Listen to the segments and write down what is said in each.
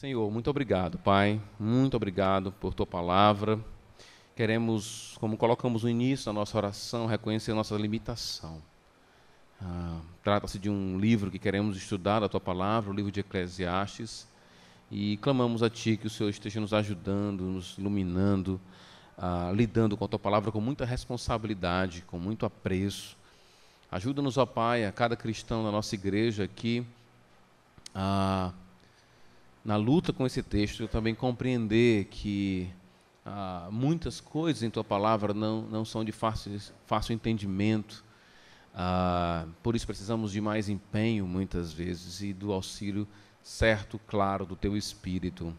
Senhor, muito obrigado, Pai. Muito obrigado por Tua palavra. Queremos, como colocamos no início da nossa oração, reconhecer nossa limitação. Trata-se de um livro que queremos estudar da Tua palavra, o livro de Eclesiastes, e clamamos a Ti que o Senhor esteja nos ajudando, nos iluminando, lidando com a Tua palavra com muita responsabilidade, com muito apreço. Ajuda-nos, ó Pai, a cada cristão da nossa igreja aqui, na luta com esse texto, eu também compreender que muitas coisas em Tua palavra não são de fácil entendimento. Por isso precisamos de mais empenho, muitas vezes, e do auxílio certo, claro, do Teu Espírito.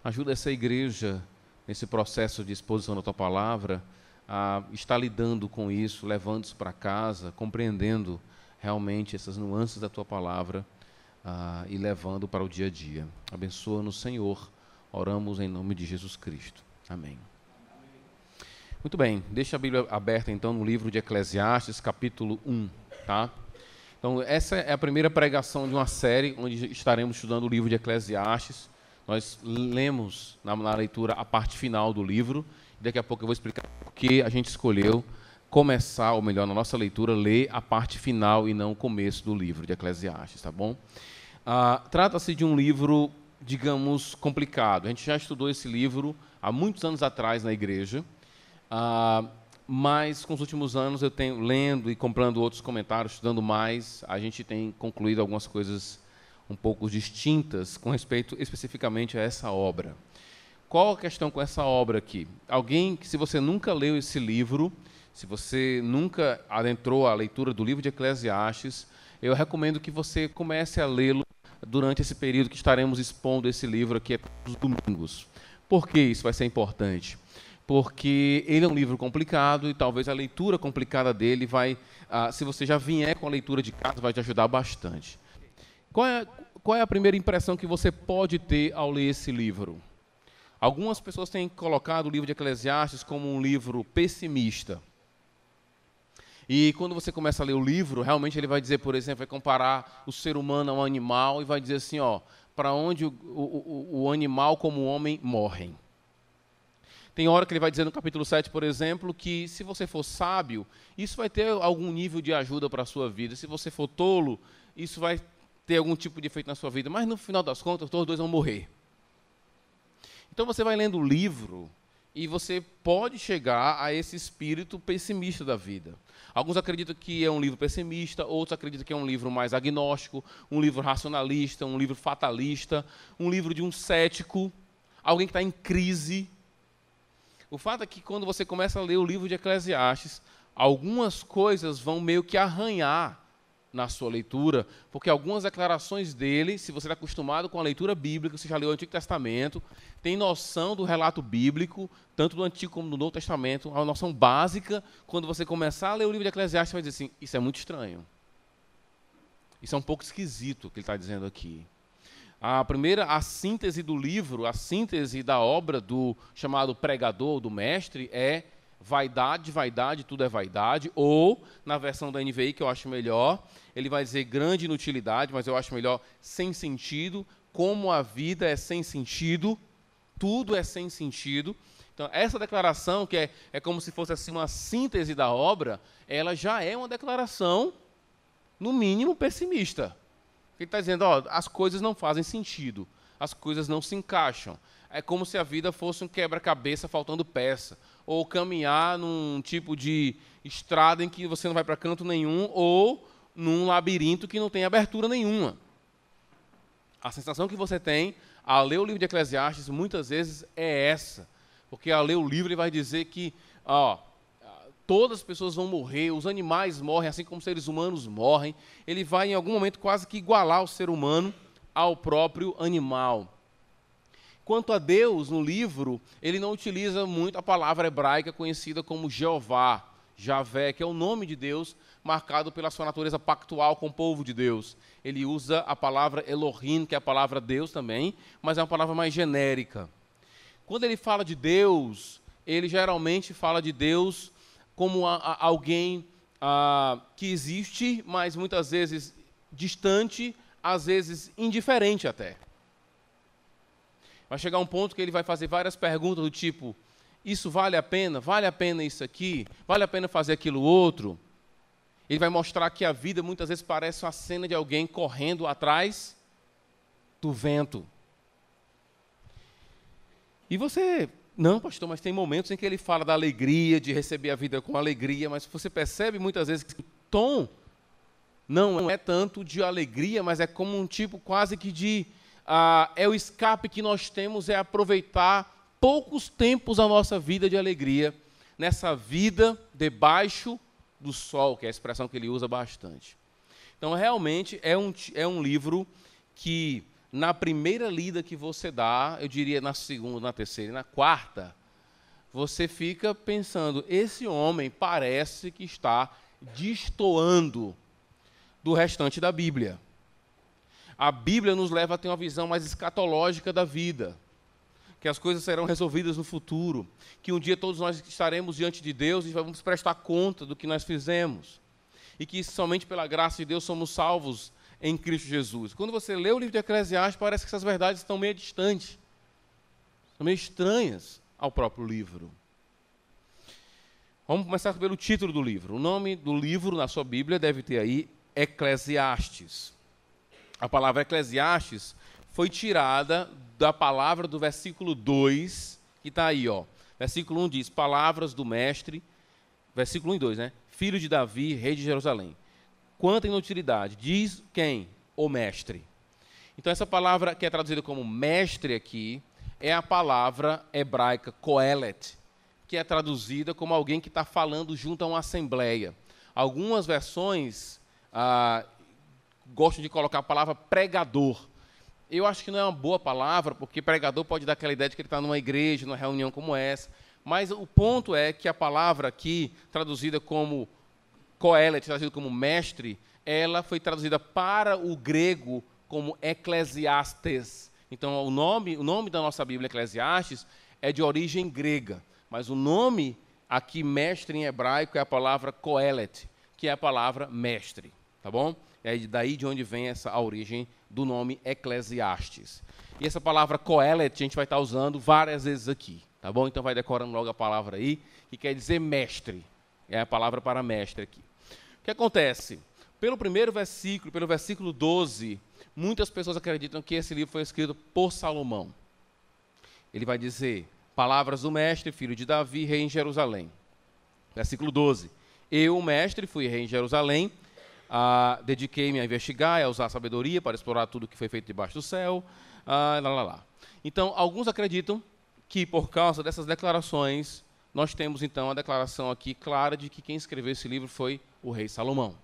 Ajuda essa igreja, nesse processo de exposição da Tua palavra, a estar lidando com isso, levando isso para casa, compreendendo realmente essas nuances da Tua palavra, e levando para o dia a dia. Abençoa-nos, Senhor. Oramos em nome de Jesus Cristo. Amém. Muito bem, deixa a Bíblia aberta então no livro de Eclesiastes, capítulo 1. Tá? Então, essa é a primeira pregação de uma série onde estaremos estudando o livro de Eclesiastes. Nós lemos na leitura a parte final do livro. Daqui a pouco eu vou explicar por que a gente escolheu começar, ou melhor, na nossa leitura, ler a parte final e não o começo do livro de Eclesiastes, tá bom? Trata-se de um livro, digamos, complicado. A gente já estudou esse livro há muitos anos atrás na igreja, mas com os últimos anos eu tenho, lendo e comprando outros comentários, estudando mais, a gente tem concluído algumas coisas um pouco distintas com respeito especificamente a essa obra. Qual a questão com essa obra aqui? Alguém que, se você nunca leu esse livro, se você nunca adentrou a leitura do livro de Eclesiastes, eu recomendo que você comece a lê-lo durante esse período que estaremos expondo esse livro aqui todos os domingos. Por que isso vai ser importante? Porque ele é um livro complicado e talvez a leitura complicada dele vai, se você já vier com a leitura de casa, vai te ajudar bastante. Qual é a primeira impressão que você pode ter ao ler esse livro? Algumas pessoas têm colocado o livro de Eclesiastes como um livro pessimista. E quando você começa a ler o livro, realmente ele vai dizer, por exemplo, vai comparar o ser humano a um animal e vai dizer assim, para onde o animal como o homem morrem. Tem hora que ele vai dizer no capítulo 7, por exemplo, que se você for sábio, isso vai ter algum nível de ajuda para a sua vida. Se você for tolo, isso vai ter algum tipo de efeito na sua vida. Mas no final das contas, todos dois vão morrer. Então você vai lendo o livro e você pode chegar a esse espírito pessimista da vida. Alguns acreditam que é um livro pessimista, outros acreditam que é um livro mais agnóstico, um livro racionalista, um livro fatalista, um livro de um cético, alguém que está em crise. O fato é que quando você começa a ler o livro de Eclesiastes, algumas coisas vão meio que arranhar na sua leitura, porque algumas declarações dele, se você está acostumado com a leitura bíblica, você já leu o Antigo Testamento, tem noção do relato bíblico, tanto do Antigo como do Novo Testamento, uma noção básica. Quando você começar a ler o livro de Eclesiastes, você vai dizer assim, isso é muito estranho. Isso é um pouco esquisito o que ele está dizendo aqui. A síntese do livro, a síntese da obra do chamado pregador, do mestre, é vaidade, vaidade, tudo é vaidade, ou, na versão da NVI, que eu acho melhor, ele vai dizer grande inutilidade, mas eu acho melhor sem sentido, como a vida é sem sentido, tudo é sem sentido. Então, essa declaração, que é como se fosse assim, uma síntese da obra, ela já é uma declaração, no mínimo, pessimista. Ele está dizendo, as coisas não fazem sentido, as coisas não se encaixam. É como se a vida fosse um quebra-cabeça faltando peça, ou caminhar num tipo de estrada em que você não vai para canto nenhum, ou num labirinto que não tem abertura nenhuma. A sensação que você tem ao ler o livro de Eclesiastes, muitas vezes, é essa. Porque ao ler o livro, ele vai dizer que todas as pessoas vão morrer, os animais morrem, assim como os seres humanos morrem. Ele vai, em algum momento, quase que igualar o ser humano ao próprio animal. Quanto a Deus, no livro, ele não utiliza muito a palavra hebraica conhecida como Jeová, Javé, que é o nome de Deus, marcado pela sua natureza pactual com o povo de Deus. Ele usa a palavra Elohim, que é a palavra Deus também, mas é uma palavra mais genérica. Quando ele fala de Deus, ele geralmente fala de Deus como alguém que existe, mas muitas vezes distante, às vezes indiferente até. Vai chegar um ponto que ele vai fazer várias perguntas do tipo, isso vale a pena? Vale a pena isso aqui? Vale a pena fazer aquilo outro? Ele vai mostrar que a vida muitas vezes parece uma cena de alguém correndo atrás do vento. E você, não, pastor, mas tem momentos em que ele fala da alegria, de receber a vida com alegria, mas você percebe muitas vezes que o tom não é tanto de alegria, mas é como um tipo quase que de... é o escape que nós temos, é aproveitar poucos tempos da nossa vida de alegria, nessa vida debaixo do sol, que é a expressão que ele usa bastante. Então, realmente, é um livro que, na primeira lida que você dá, eu diria na segunda, na terceira e na quarta, você fica pensando, esse homem parece que está destoando do restante da Bíblia. A Bíblia nos leva a ter uma visão mais escatológica da vida, que as coisas serão resolvidas no futuro, que um dia todos nós estaremos diante de Deus e vamos prestar conta do que nós fizemos, e que somente pela graça de Deus somos salvos em Cristo Jesus. Quando você lê o livro de Eclesiastes, parece que essas verdades estão meio distantes, são meio estranhas ao próprio livro. Vamos começar pelo título do livro. O nome do livro na sua Bíblia deve ter aí Eclesiastes. A palavra Eclesiastes foi tirada da palavra do versículo 2, que está aí, ó. Versículo 1 diz, palavras do mestre, versículo 1 e 2, né? Filho de Davi, rei de Jerusalém. Quanta inutilidade, diz quem? O mestre. Então, essa palavra que é traduzida como mestre aqui, é a palavra hebraica Kohelet, que é traduzida como alguém que está falando junto a uma assembleia. Algumas versões gostam de colocar a palavra pregador. Eu acho que não é uma boa palavra, porque pregador pode dar aquela ideia de que ele está numa igreja, numa reunião como essa. Mas o ponto é que a palavra aqui, traduzida como Kohelet, traduzida como mestre, ela foi traduzida para o grego como Eclesiastes. Então, o nome da nossa Bíblia, Eclesiastes, é de origem grega. Mas o nome aqui, mestre em hebraico, é a palavra Kohelet, que é a palavra mestre. Tá bom? É daí de onde vem a origem do nome Eclesiastes. E essa palavra Kohelet a gente vai estar usando várias vezes aqui, tá bom? Então vai decorando logo a palavra aí, que quer dizer mestre. É a palavra para mestre aqui. O que acontece? Pelo primeiro versículo, pelo versículo 12, muitas pessoas acreditam que esse livro foi escrito por Salomão. Ele vai dizer, palavras do mestre, filho de Davi, rei em Jerusalém. Versículo 12, eu, mestre, fui rei em Jerusalém, dediquei-me a investigar e a usar a sabedoria para explorar tudo que foi feito debaixo do céu. Então, alguns acreditam que, por causa dessas declarações, nós temos, então, a declaração aqui clara de que quem escreveu esse livro foi o rei Salomão.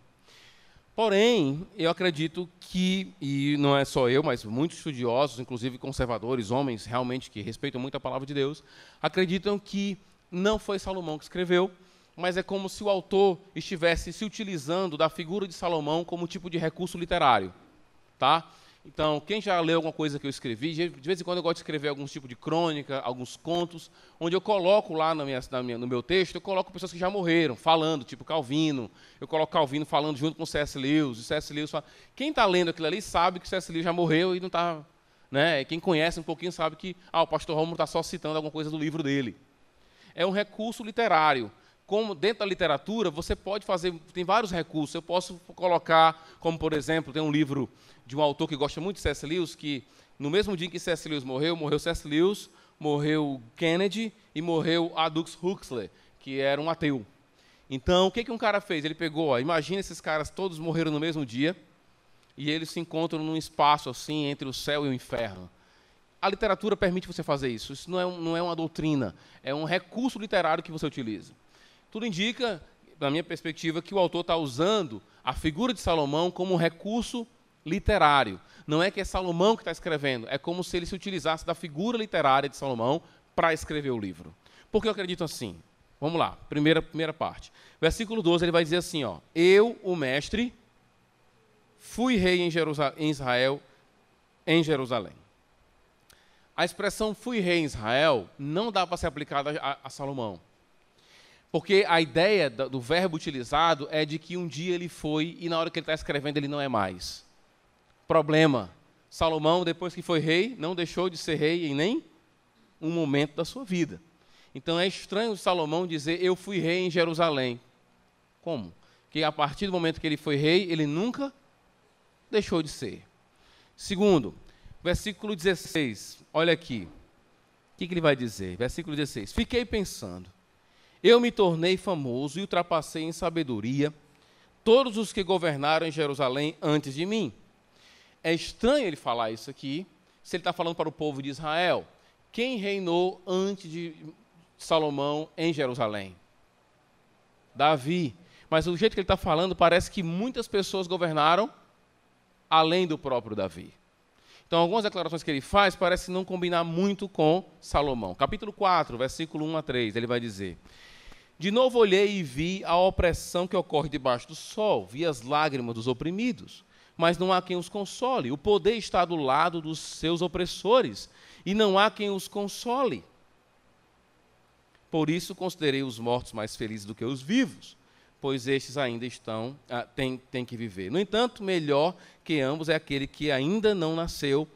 Porém, eu acredito que, e não é só eu, mas muitos estudiosos, inclusive conservadores, homens realmente que respeitam muito a palavra de Deus, acreditam que não foi Salomão que escreveu, mas é como se o autor estivesse se utilizando da figura de Salomão como tipo de recurso literário. Tá? Então, quem já leu alguma coisa que eu escrevi, de vez em quando eu gosto de escrever algum tipo de crônica, alguns contos, onde eu coloco lá no meu texto, eu coloco pessoas que já morreram, falando, tipo Calvino. Eu coloco Calvino falando junto com C.S. Lewis, e C.S. Lewis fala... Quem está lendo aquilo ali sabe que C.S. Lewis já morreu e não está... Né? Quem conhece um pouquinho sabe que o pastor Romulo está só citando alguma coisa do livro dele. É um recurso literário. Como dentro da literatura, você pode fazer, tem vários recursos. Eu posso colocar, como por exemplo, tem um livro de um autor que gosta muito de C.S. Lewis, que no mesmo dia que C.S. Lewis morreu C.S. Lewis, morreu Kennedy e morreu Aldous Huxley, que era um ateu. Então, o que um cara fez? Ele pegou, imagina esses caras todos morreram no mesmo dia, e eles se encontram num espaço assim, entre o céu e o inferno. A literatura permite você fazer isso. Isso não é uma doutrina, é um recurso literário que você utiliza. Tudo indica, na minha perspectiva, que o autor está usando a figura de Salomão como um recurso literário. Não é que é Salomão que está escrevendo, é como se ele se utilizasse da figura literária de Salomão para escrever o livro. Por que eu acredito assim? Vamos lá, primeira parte. Versículo 12, ele vai dizer assim, ó, eu, o mestre, fui rei em Israel, em Jerusalém. A expressão fui rei em Israel não dá para ser aplicada a Salomão. Porque a ideia do verbo utilizado é de que um dia ele foi e na hora que ele está escrevendo ele não é mais. Problema. Salomão, depois que foi rei, não deixou de ser rei em nem um momento da sua vida. Então é estranho Salomão dizer, eu fui rei em Jerusalém. Como? Que a partir do momento que ele foi rei, ele nunca deixou de ser. Segundo, versículo 16, olha aqui. O que ele vai dizer? Versículo 16. Fiquei pensando, eu me tornei famoso e ultrapassei em sabedoria todos os que governaram em Jerusalém antes de mim. É estranho ele falar isso aqui, se ele está falando para o povo de Israel. Quem reinou antes de Salomão em Jerusalém? Davi. Mas o jeito que ele está falando, parece que muitas pessoas governaram além do próprio Davi. Então, algumas declarações que ele faz parecem não combinar muito com Salomão. Capítulo 4, versículo 1 a 3, ele vai dizer: de novo olhei e vi a opressão que ocorre debaixo do sol, vi as lágrimas dos oprimidos, mas não há quem os console. O poder está do lado dos seus opressores, e não há quem os console. Por isso considerei os mortos mais felizes do que os vivos, pois estes ainda têm que viver. No entanto, melhor que ambos é aquele que ainda não nasceu,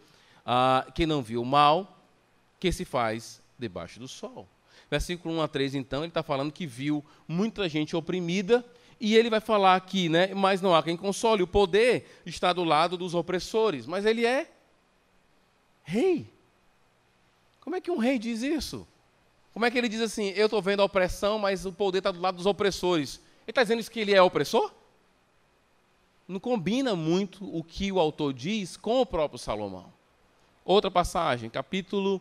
que não viu o mal, que se faz debaixo do sol. Versículo 1 a 3, então, ele está falando que viu muita gente oprimida, e ele vai falar aqui, né, mas não há quem console, o poder está do lado dos opressores, mas ele é rei. Como é que um rei diz isso? Como é que ele diz assim, eu estou vendo a opressão, mas o poder está do lado dos opressores? Ele está dizendo isso que ele é opressor? Não combina muito o que o autor diz com o próprio Salomão. Outra passagem, capítulo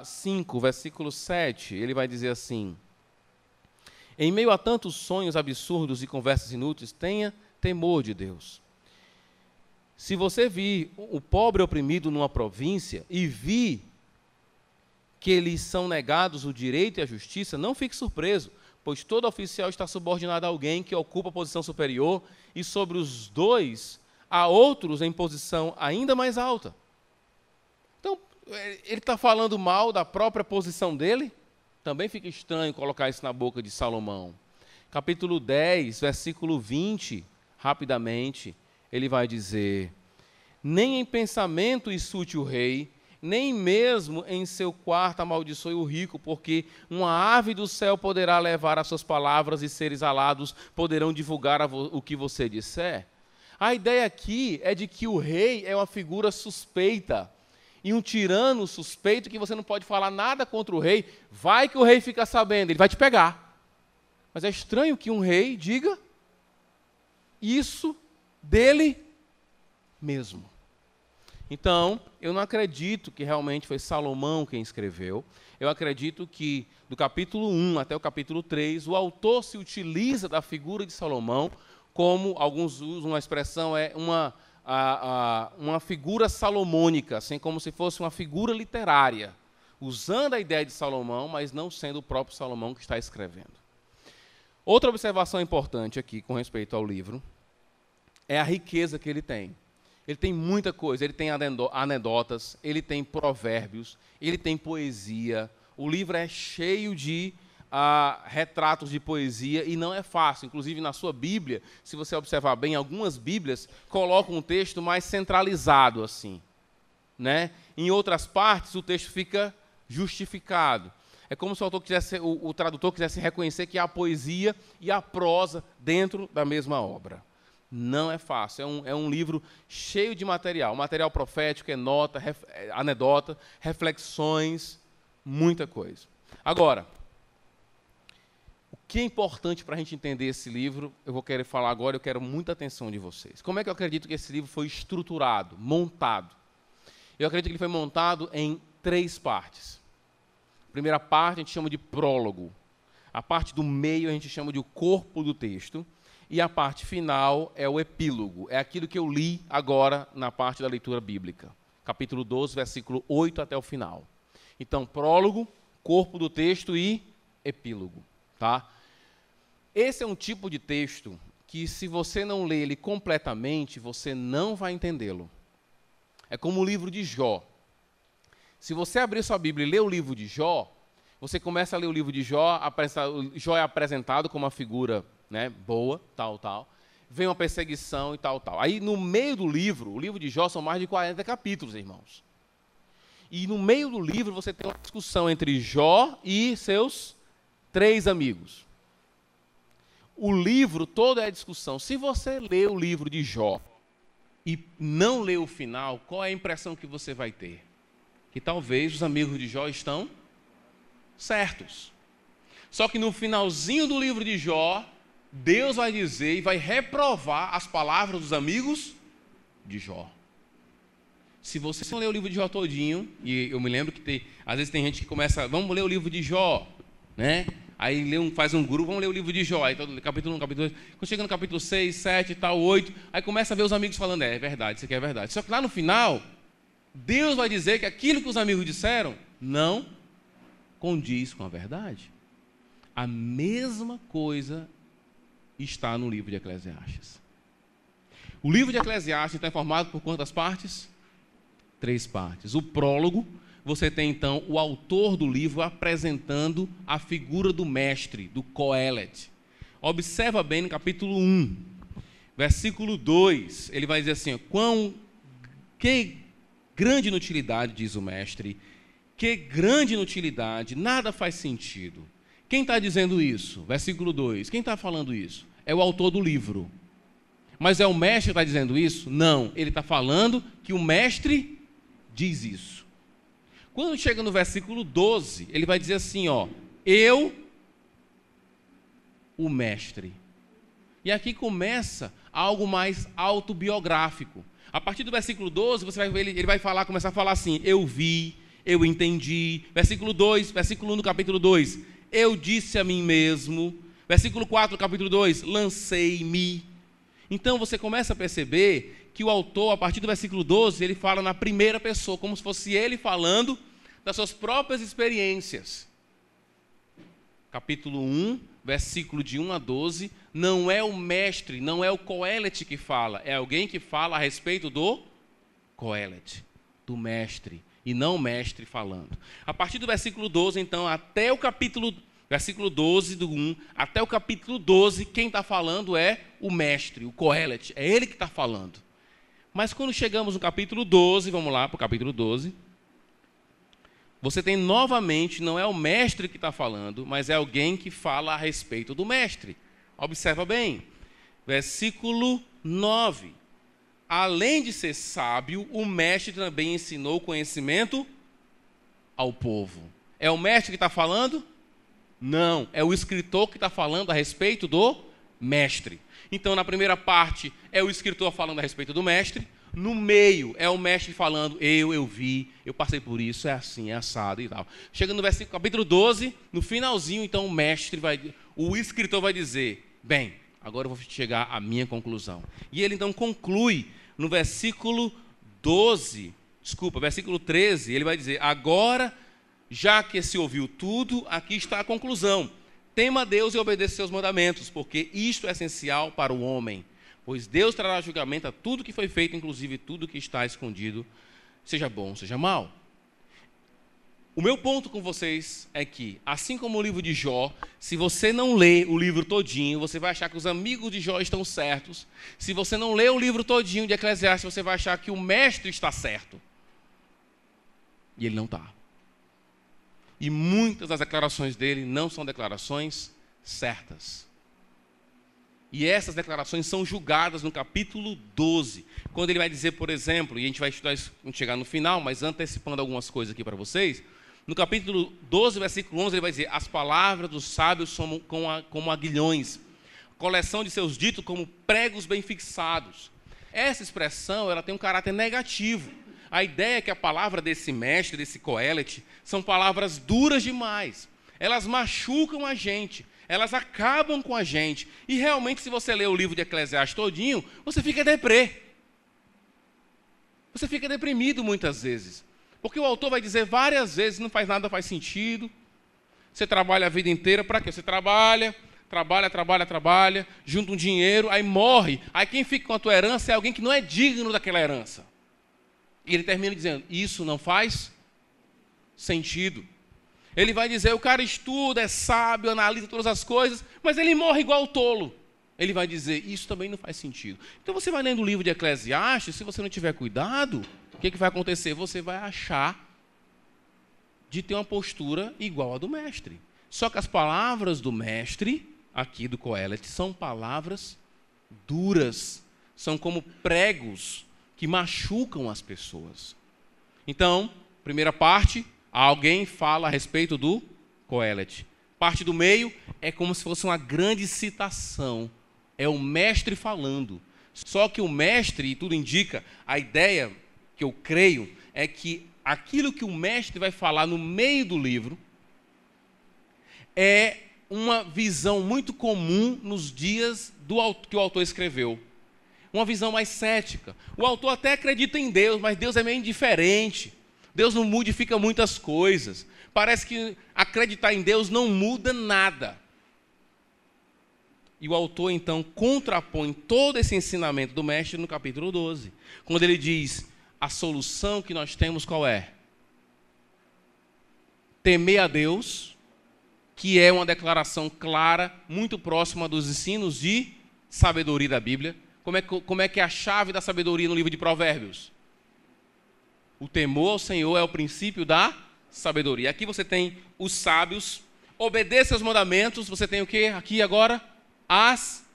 5, versículo 7, ele vai dizer assim: em meio a tantos sonhos absurdos e conversas inúteis, tenha temor de Deus. Se você vir o pobre oprimido numa província e vir que lhes são negados o direito e a justiça, não fique surpreso, pois todo oficial está subordinado a alguém que ocupa posição superior, e sobre os dois há outros em posição ainda mais alta. Então, ele está falando mal da própria posição dele? Também fica estranho colocar isso na boca de Salomão. Capítulo 10, versículo 20, rapidamente, ele vai dizer: nem em pensamento insulte o rei, nem mesmo em seu quarto amaldiçoe o rico, porque uma ave do céu poderá levar as suas palavras e seres alados poderão divulgar o que você disser. A ideia aqui é de que o rei é uma figura suspeita, e um tirano suspeito que você não pode falar nada contra o rei, vai que o rei fica sabendo, ele vai te pegar. Mas é estranho que um rei diga isso dele mesmo. Então, eu não acredito que realmente foi Salomão quem escreveu. Eu acredito que, do capítulo 1 até o capítulo 3, o autor se utiliza da figura de Salomão como, alguns usam uma expressão, uma figura salomônica, assim como se fosse uma figura literária, usando a ideia de Salomão, mas não sendo o próprio Salomão que está escrevendo. Outra observação importante aqui, com respeito ao livro, é a riqueza que ele tem. Ele tem muita coisa, ele tem anedotas, ele tem provérbios, ele tem poesia. O livro é cheio de retratos de poesia e não é fácil. Inclusive, na sua Bíblia, se você observar bem, algumas Bíblias colocam um texto mais centralizado, assim, né? Em outras partes, o texto fica justificado. É como se o tradutor quisesse reconhecer que há a poesia e a prosa dentro da mesma obra. Não é fácil, é um livro cheio de material profético, anedota, reflexões, muita coisa. Agora, o que é importante para a gente entender esse livro, eu vou querer falar agora, eu quero muita atenção de vocês. Como é que eu acredito que esse livro foi estruturado, montado? Eu acredito que ele foi montado em 3 partes. A primeira parte a gente chama de prólogo. A parte do meio a gente chama de o corpo do texto. E a parte final é o epílogo. É aquilo que eu li agora na parte da leitura bíblica. Capítulo 12, versículo 8 até o final. Então, prólogo, corpo do texto e epílogo. Tá? Esse é um tipo de texto que, se você não ler ele completamente, você não vai entendê-lo. É como o livro de Jó. Se você abrir sua Bíblia e ler o livro de Jó, você começa a ler o livro de Jó, Jó é apresentado como uma figura, né, boa, tal. vem uma perseguição e tal, tal. Aí, no meio do livro, o livro de Jó são mais de 40 capítulos, irmãos. E no meio do livro você tem uma discussão entre Jó e seus 3 amigos. O livro todo é a discussão. Se você lê o livro de Jó e não lê o final, qual é a impressão que você vai ter? Que talvez os amigos de Jó estão certos. Só que no finalzinho do livro de Jó, Deus vai dizer e vai reprovar as palavras dos amigos de Jó. Se você não ler o livro de Jó todinho, e eu me lembro que às vezes tem gente que começa, vamos ler o livro de Jó, né? Aí faz um grupo, vamos ler o livro de Jó, aí todo, capítulo 1, capítulo 2, quando chega no capítulo 6, 7, tal, 8, aí começa a ver os amigos falando, é verdade, isso aqui é verdade. Só que lá no final, Deus vai dizer que aquilo que os amigos disseram não condiz com a verdade. A mesma coisa está no livro de Eclesiastes. O livro de Eclesiastes está formado por quantas partes? 3 partes. O prólogo, você tem então o autor do livro apresentando a figura do mestre, do Coelet. Observa bem no capítulo 1, versículo 2, ele vai dizer assim, que grande inutilidade, diz o mestre, que grande inutilidade, nada faz sentido. Quem está dizendo isso? Versículo 2, quem está falando isso? É o autor do livro. Mas é o mestre que está dizendo isso? Não, ele está falando que o mestre diz isso. Quando chega no versículo 12, ele vai dizer assim, ó, eu, o mestre. E aqui começa algo mais autobiográfico. A partir do versículo 12, você vai ver, ele vai começar a falar assim, eu vi, eu entendi. Versículo 2, versículo 1 do capítulo 2, eu disse a mim mesmo. Versículo 4 do capítulo 2, lancei-me. Então você começa a perceber que o autor, a partir do versículo 12, ele fala na primeira pessoa, como se fosse ele falando das suas próprias experiências. Capítulo 1, versículo de 1 a 12, não é o mestre, não é o Coelet que fala, é alguém que fala a respeito do Coelet, do mestre, e não o mestre falando. A partir do versículo 12, então, até o versículo 12 do 1, até o capítulo 12, quem está falando é o mestre, o Coelet, é ele que está falando. Mas quando chegamos no capítulo 12, vamos lá para o capítulo 12, você tem novamente, não é o mestre que está falando, mas é alguém que fala a respeito do mestre. Observa bem, versículo 9. Além de ser sábio, o mestre também ensinou conhecimento ao povo. É o mestre que está falando? Não, é o escritor que está falando a respeito do mestre. Então, na primeira parte, é o escritor falando a respeito do mestre. No meio, é o mestre falando, eu vi, eu passei por isso, é assim, é assado e tal. Chega no versículo, capítulo 12, no finalzinho, então, o escritor vai dizer, bem, agora eu vou chegar à minha conclusão. E ele, então, conclui no versículo 13, ele vai dizer, agora, já que se ouviu tudo, aqui está a conclusão. Tema a Deus e obedeça seus mandamentos, porque isto é essencial para o homem. Pois Deus trará julgamento a tudo que foi feito, inclusive tudo que está escondido, seja bom, seja mal. O meu ponto com vocês é que, assim como o livro de Jó, se você não lê o livro todinho, você vai achar que os amigos de Jó estão certos. Se você não lê o livro todinho de Eclesiastes, você vai achar que o mestre está certo. E ele não está. E muitas das declarações dele não são declarações certas. E essas declarações são julgadas no capítulo 12, quando ele vai dizer, por exemplo, e a gente vai estudar isso quando chegar no final, mas antecipando algumas coisas aqui para vocês, no capítulo 12, versículo 11, ele vai dizer, as palavras dos sábios são como aguilhões, coleção de seus ditos como pregos bem fixados. Essa expressão ela tem um caráter negativo. A ideia é que a palavra desse mestre, desse Coelet, são palavras duras demais. Elas machucam a gente, elas acabam com a gente. E realmente, se você ler o livro de Eclesiastes todinho, você fica deprê. Você fica deprimido muitas vezes. Porque o autor vai dizer várias vezes, não faz nada, faz sentido. Você trabalha a vida inteira, para quê? Você trabalha, junta um dinheiro, aí morre. Aí quem fica com a tua herança é alguém que não é digno daquela herança. E ele termina dizendo, isso não faz sentido. Ele vai dizer, o cara estuda, é sábio, analisa todas as coisas, mas ele morre igual tolo. ele vai dizer, isso também não faz sentido. Então você vai lendo o livro de Eclesiastes, se você não tiver cuidado, o que vai acontecer? Você vai achar de ter uma postura igual à do mestre. Só que as palavras do mestre, aqui do Coelet, são palavras duras, são como pregos que machucam as pessoas. Então, primeira parte, alguém fala a respeito do Coelet. Parte do meio é como se fosse uma grande citação. É o mestre falando. Só que o mestre, e tudo indica, a ideia que eu creio é que aquilo que o mestre vai falar no meio do livro é uma visão muito comum nos dias que o autor escreveu. Uma visão mais cética. O autor até acredita em Deus, mas Deus é meio indiferente. Deus não modifica muitas coisas. Parece que acreditar em Deus não muda nada. E o autor, então, contrapõe todo esse ensinamento do mestre no capítulo 12. Quando ele diz, a solução que nós temos qual é? Temer a Deus, que é uma declaração clara, muito próxima dos ensinos de sabedoria da Bíblia. Como é que é a chave da sabedoria no livro de Provérbios? O temor ao Senhor é o princípio da sabedoria. Aqui você tem os sábios, obedeça aos mandamentos, você tem o que aqui agora? As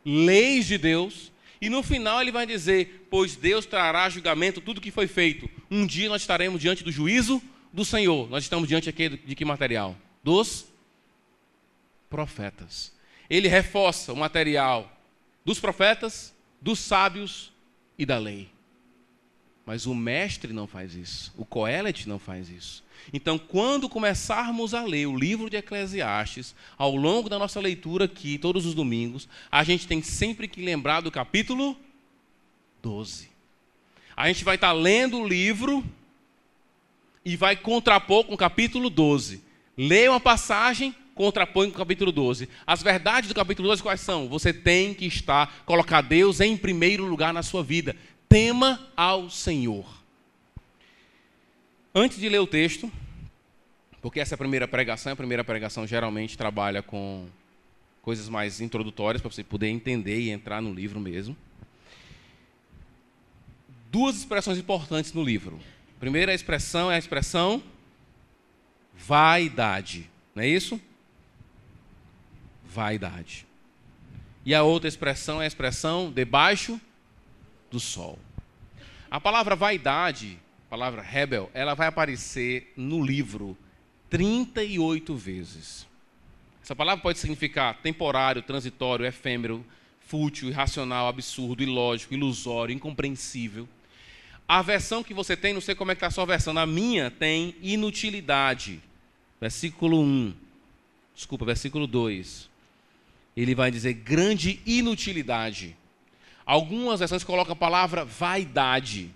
leis de Deus. E no final ele vai dizer, pois Deus trará julgamento tudo que foi feito. Um dia nós estaremos diante do juízo do Senhor. Nós estamos diante aqui de que material? Dos profetas. Ele reforça o material dos profetas, dos sábios e da lei. Mas o mestre não faz isso. O Coelet não faz isso. Então, quando começarmos a ler o livro de Eclesiastes, ao longo da nossa leitura aqui, todos os domingos, a gente tem sempre que lembrar do capítulo 12. A gente vai estar lendo o livro e vai contrapor com o capítulo 12. Lê uma passagem, contrapõe com o capítulo 12. As verdades do capítulo 12 quais são? Você tem que colocar Deus em primeiro lugar na sua vida. Tema ao Senhor. Antes de ler o texto, porque essa é a primeira pregação geralmente trabalha com coisas mais introdutórias, para você poder entender e entrar no livro mesmo. Duas expressões importantes no livro. A primeira expressão é a expressão vaidade. Não é isso? Vaidade. E a outra expressão é a expressão debaixo do sol. A palavra vaidade, a palavra rebel, ela vai aparecer no livro 38 vezes. Essa palavra pode significar temporário, transitório, efêmero, fútil, irracional, absurdo, ilógico, ilusório, incompreensível. A versão que você tem, não sei como é que está a sua versão, na minha tem inutilidade. Versículo 2. Ele vai dizer grande inutilidade. Algumas versões colocam a palavra vaidade.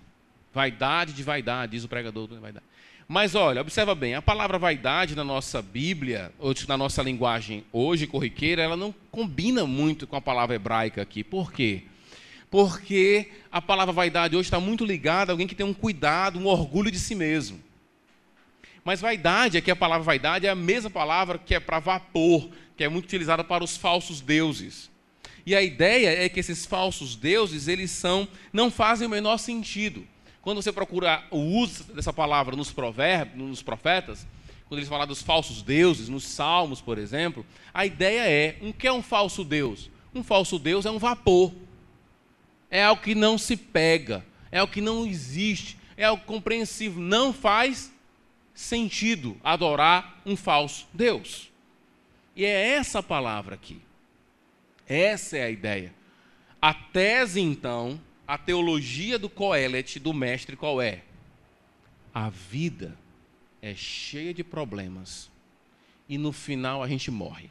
Vaidade de vaidade, diz o pregador. Vaidade. Mas olha, observa bem, a palavra vaidade na nossa Bíblia, ou na nossa linguagem hoje corriqueira, ela não combina muito com a palavra hebraica aqui. Por quê? Porque a palavra vaidade hoje está muito ligada a alguém que tem um cuidado, um orgulho de si mesmo. Mas vaidade, aqui a palavra vaidade é a mesma palavra que é para vapor, que é muito utilizada para os falsos deuses. E a ideia é que esses falsos deuses, não fazem o menor sentido. Quando você procura o uso dessa palavra nos provérbios, nos profetas, quando eles falam dos falsos deuses, nos salmos, por exemplo, a ideia é, o que é um falso deus? Um falso deus é um vapor. É algo que não se pega, é algo que não existe, é algo compreensível. Não faz sentido adorar um falso deus. E é essa a palavra aqui. Essa é a ideia. A tese, então, a teologia do Coelet, do mestre, qual é? A vida é cheia de problemas e no final a gente morre.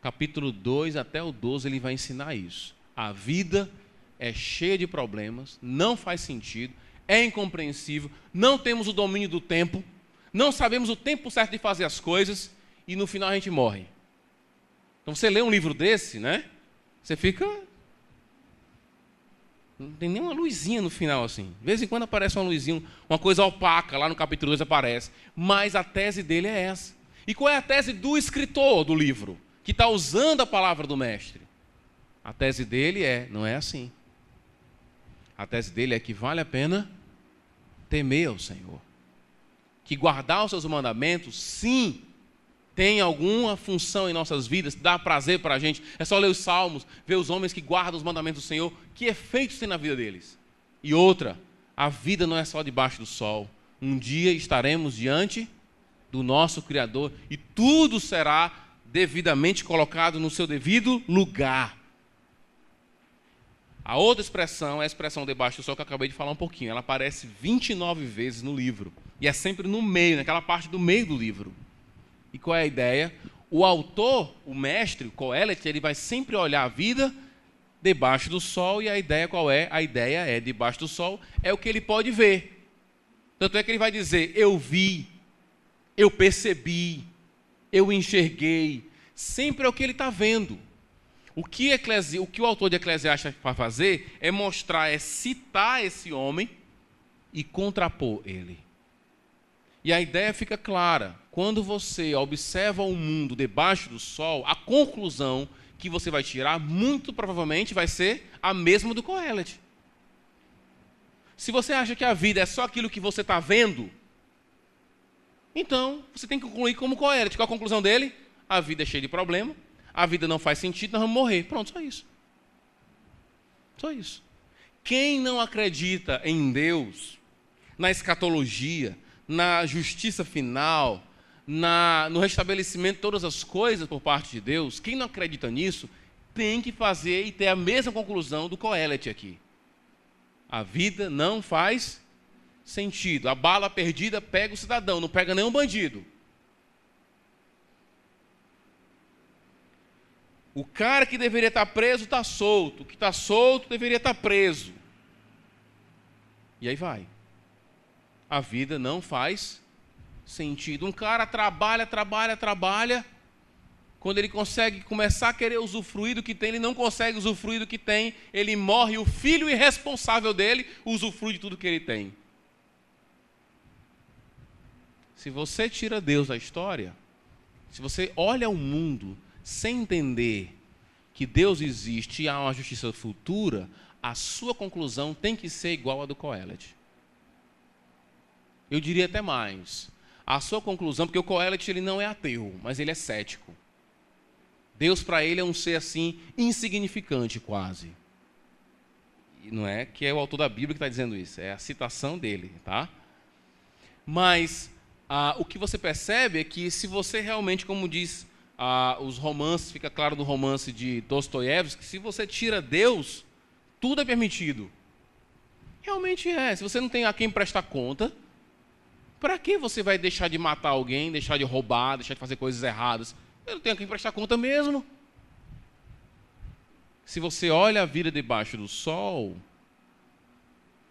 Capítulo 2 até o 12 ele vai ensinar isso. A vida é cheia de problemas, não faz sentido, é incompreensível, não temos o domínio do tempo, não sabemos o tempo certo de fazer as coisas e no final a gente morre. Então você lê um livro desse, né? Você fica... Não tem nem uma luzinha no final assim. De vez em quando aparece uma luzinha, uma coisa opaca, lá no capítulo 2 aparece. Mas a tese dele é essa. E qual é a tese do escritor do livro, que está usando a palavra do mestre? A tese dele não é assim. A tese dele é que vale a pena temer ao Senhor. Que guardar os seus mandamentos, sim, tem alguma função em nossas vidas, dá prazer para a gente. É só ler os Salmos, ver os homens que guardam os mandamentos do Senhor, que efeitos tem na vida deles. E outra, a vida não é só debaixo do sol. Um dia estaremos diante do nosso Criador e tudo será devidamente colocado no seu devido lugar. A outra expressão é a expressão debaixo do sol que eu acabei de falar um pouquinho. Ela aparece 29 vezes no livro. E é sempre no meio, naquela parte do meio do livro. E qual é a ideia? O autor, o mestre, o Coelet, ele vai sempre olhar a vida debaixo do sol. E a ideia qual é? A ideia é, debaixo do sol, é o que ele pode ver. Tanto é que ele vai dizer, eu vi, eu percebi, eu enxerguei. Sempre é o que ele está vendo. O que o autor de Eclesiastes vai fazer é mostrar, é citar esse homem e contrapor ele. E a ideia fica clara. Quando você observa o mundo debaixo do sol, a conclusão que você vai tirar, muito provavelmente, vai ser a mesma do Coelet. Se você acha que a vida é só aquilo que você está vendo, então você tem que concluir como Coelet. Qual a conclusão dele? A vida é cheia de problema, a vida não faz sentido, nós vamos morrer. Pronto, só isso. Só isso. Quem não acredita em Deus, na escatologia, na justiça final, no restabelecimento de todas as coisas por parte de Deus, quem não acredita nisso, tem que fazer e ter a mesma conclusão do Coelet aqui. A vida não faz sentido. A bala perdida pega o cidadão, não pega nenhum bandido. O cara que deveria estar preso está solto. O que está solto deveria estar preso. E aí vai. A vida não faz sentido. Um cara trabalha. Quando ele consegue começar a querer usufruir do que tem, ele não consegue usufruir do que tem. Ele morre e o filho irresponsável dele usufrui de tudo que ele tem. Se você tira Deus da história, se você olha o mundo sem entender que Deus existe e há uma justiça futura, a sua conclusão tem que ser igual à do Coelet. Eu diria até mais. A sua conclusão, porque o Coelet ele não é ateu, mas ele é cético. Deus para ele é um ser assim, insignificante quase. E não é que é o autor da Bíblia que está dizendo isso, é a citação dele, tá? Mas o que você percebe é que se você realmente, como diz os romances, fica claro no romance de Dostoiévski, que se você tira Deus, tudo é permitido. Realmente é. Se você não tem a quem prestar conta, para que você vai deixar de matar alguém, deixar de roubar, deixar de fazer coisas erradas? Eu não tenho a quem prestar conta mesmo. Se você olha a vida debaixo do sol,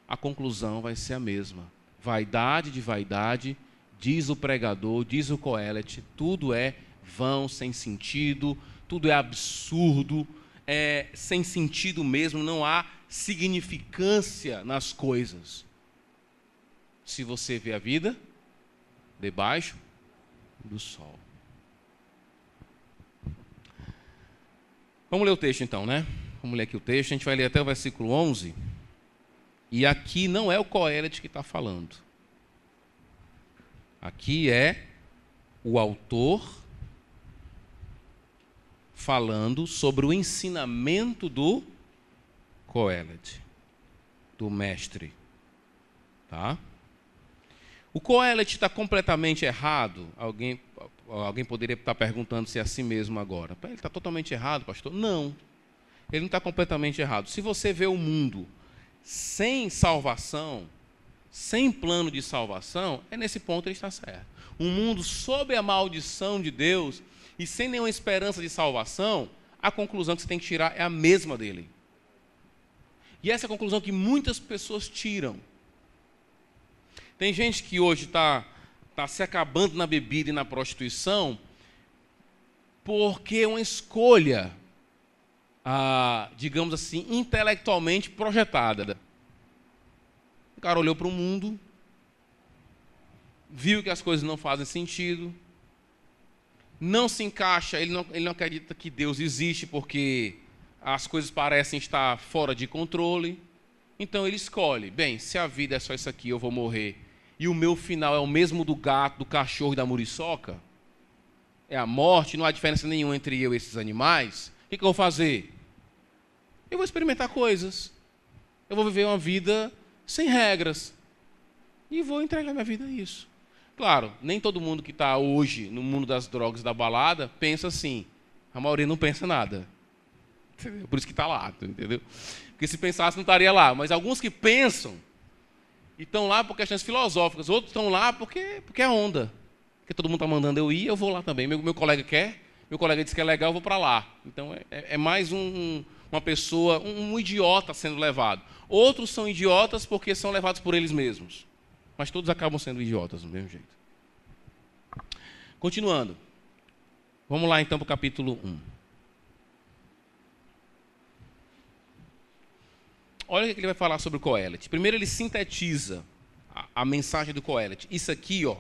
a conclusão vai ser a mesma. Vaidade de vaidade, diz o pregador, diz o Coelet, tudo é vão, sem sentido, tudo é absurdo, é sem sentido mesmo, não há significância nas coisas. Se você vê a vida debaixo do sol. Vamos ler o texto então, né? Vamos ler aqui o texto, a gente vai ler até o versículo 11. E aqui não é o Coelet que está falando. Aqui é o autor falando sobre o ensinamento do Coelet, do mestre. Tá? O Coelet está completamente errado? Alguém poderia estar perguntando se é assim mesmo agora. Ele está totalmente errado, pastor? Não. Ele não está completamente errado. Se você vê o mundo sem salvação, sem plano de salvação, nesse ponto ele está certo. Um mundo sob a maldição de Deus e sem nenhuma esperança de salvação, a conclusão que você tem que tirar é a mesma dele. E essa é a conclusão que muitas pessoas tiram. Tem gente que hoje está se acabando na bebida e na prostituição porque é uma escolha, digamos assim, intelectualmente projetada. O cara olhou para o mundo, viu que as coisas não fazem sentido, não se encaixa, ele não acredita que Deus existe porque as coisas parecem estar fora de controle. Então ele escolhe, bem, se a vida é só isso aqui, eu vou morrer, e o meu final é o mesmo do gato, do cachorro e da muriçoca, é a morte, não há diferença nenhuma entre eu e esses animais, o que eu vou fazer? Eu vou experimentar coisas, eu vou viver uma vida sem regras, e vou entregar minha vida a isso. Claro, nem todo mundo que está hoje no mundo das drogas, da balada, pensa assim. A maioria não pensa nada. Por isso que está lá, entendeu? Porque se pensasse não estaria lá. Mas alguns que pensam, e estão lá por questões filosóficas, outros estão lá porque é onda. Porque todo mundo está mandando eu ir, eu vou lá também. Meu colega quer, meu colega disse que é legal, eu vou para lá. Então é mais uma pessoa, um idiota sendo levado. Outros são idiotas porque são levados por eles mesmos. Mas todos acabam sendo idiotas do mesmo jeito. Continuando. Vamos lá então para o capítulo 1. Olha o que ele vai falar sobre o Coelete. Primeiro ele sintetiza a mensagem do Coelete. Isso aqui, ó,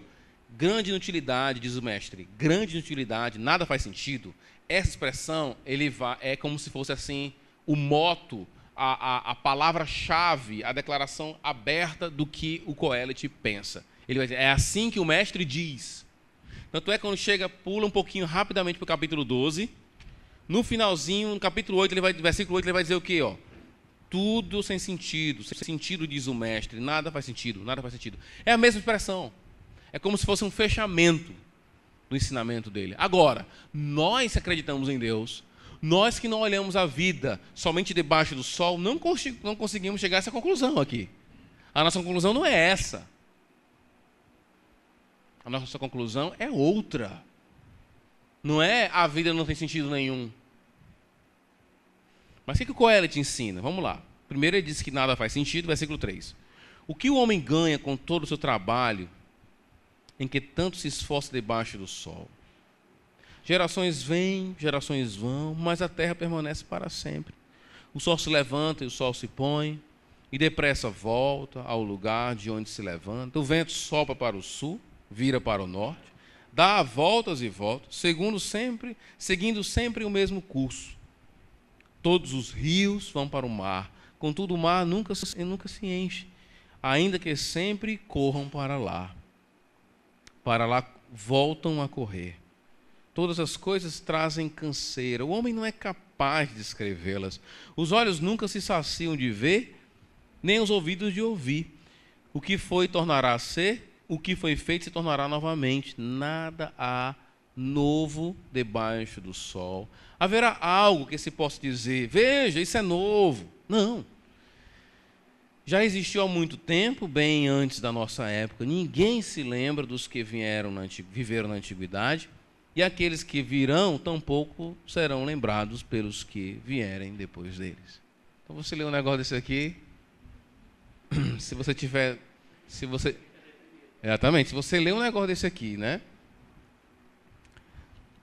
grande inutilidade, diz o mestre. Grande inutilidade, nada faz sentido. Essa expressão é como se fosse assim o moto, a palavra-chave, a declaração aberta do que o Coelete pensa. Ele vai dizer, é assim que o mestre diz. Tanto é que quando chega, pula um pouquinho rapidamente para o capítulo 12, no finalzinho, no capítulo 8, versículo 8, ele vai dizer o quê? Ó? Tudo sem sentido, diz o mestre, nada faz sentido, nada faz sentido. É a mesma expressão. É como se fosse um fechamento do ensinamento dele. Agora, nós que acreditamos em Deus, nós que não olhamos a vida somente debaixo do sol, não conseguimos chegar a essa conclusão aqui. A nossa conclusão não é essa. A nossa conclusão é outra. Não é a vida não tem sentido nenhum. Mas o que o Coelete ensina? Vamos lá. Primeiro ele diz que nada faz sentido, versículo 3. O que o homem ganha com todo o seu trabalho, em que tanto se esforça debaixo do sol? Gerações vêm, gerações vão, mas a terra permanece para sempre. O sol se levanta e o sol se põe, e depressa volta ao lugar de onde se levanta. O vento sopra para o sul, vira para o norte, dá voltas e voltas, seguindo sempre o mesmo curso. Todos os rios vão para o mar, contudo o mar nunca se enche, ainda que sempre corram para lá. Para lá voltam a correr. Todas as coisas trazem canseira. O homem não é capaz de descrevê-las. Os olhos nunca se saciam de ver, nem os ouvidos de ouvir. O que foi tornará a ser, o que foi feito se tornará novamente. Nada há novo debaixo do sol. Haverá algo que se possa dizer, veja, isso é novo. Não. Já existiu há muito tempo, bem antes da nossa época. Ninguém se lembra dos que viveram na antiguidade. E aqueles que virão, tampouco serão lembrados pelos que vierem depois deles. Então você lê um negócio desse aqui, exatamente, se você lê um negócio desse aqui, né?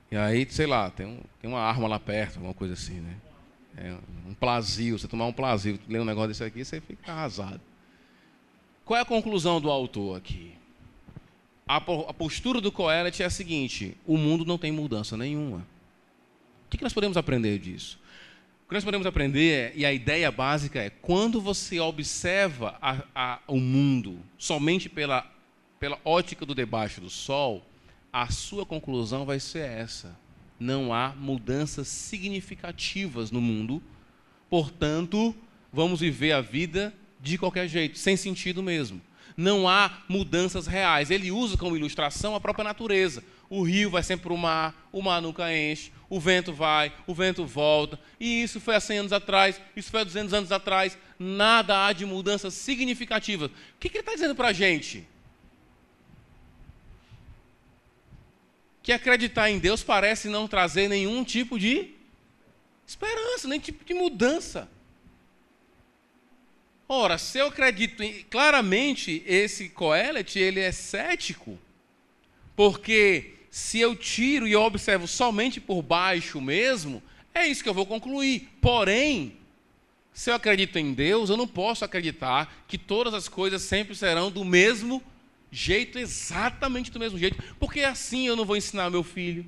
E aí, sei lá, tem uma arma lá perto, alguma coisa assim, né? Um plasio, você tomar um plasio, ler um negócio desse aqui, você fica arrasado. Qual é a conclusão do autor aqui? A postura do Coelete é a seguinte: o mundo não tem mudança nenhuma. O que nós podemos aprender disso? O que nós podemos aprender, e a ideia básica é, quando você observa o mundo somente pela ótica do debaixo do sol, a sua conclusão vai ser essa: não há mudanças significativas no mundo, portanto, vamos viver a vida de qualquer jeito, sem sentido mesmo. Não há mudanças reais. Ele usa como ilustração a própria natureza. O rio vai sempre para o mar nunca enche, o vento vai, o vento volta. E isso foi há 100 anos atrás, isso foi há 200 anos atrás. Nada há de mudanças significativas. O que ele está dizendo para a gente? Que acreditar em Deus parece não trazer nenhum tipo de esperança, nem tipo de mudança. Ora, se eu acredito claramente, esse Coelete, ele é cético, porque se eu tiro e eu observo somente por baixo mesmo, é isso que eu vou concluir. Porém, se eu acredito em Deus, eu não posso acreditar que todas as coisas sempre serão do mesmo jeito, exatamente do mesmo jeito, porque assim eu não vou ensinar meu filho,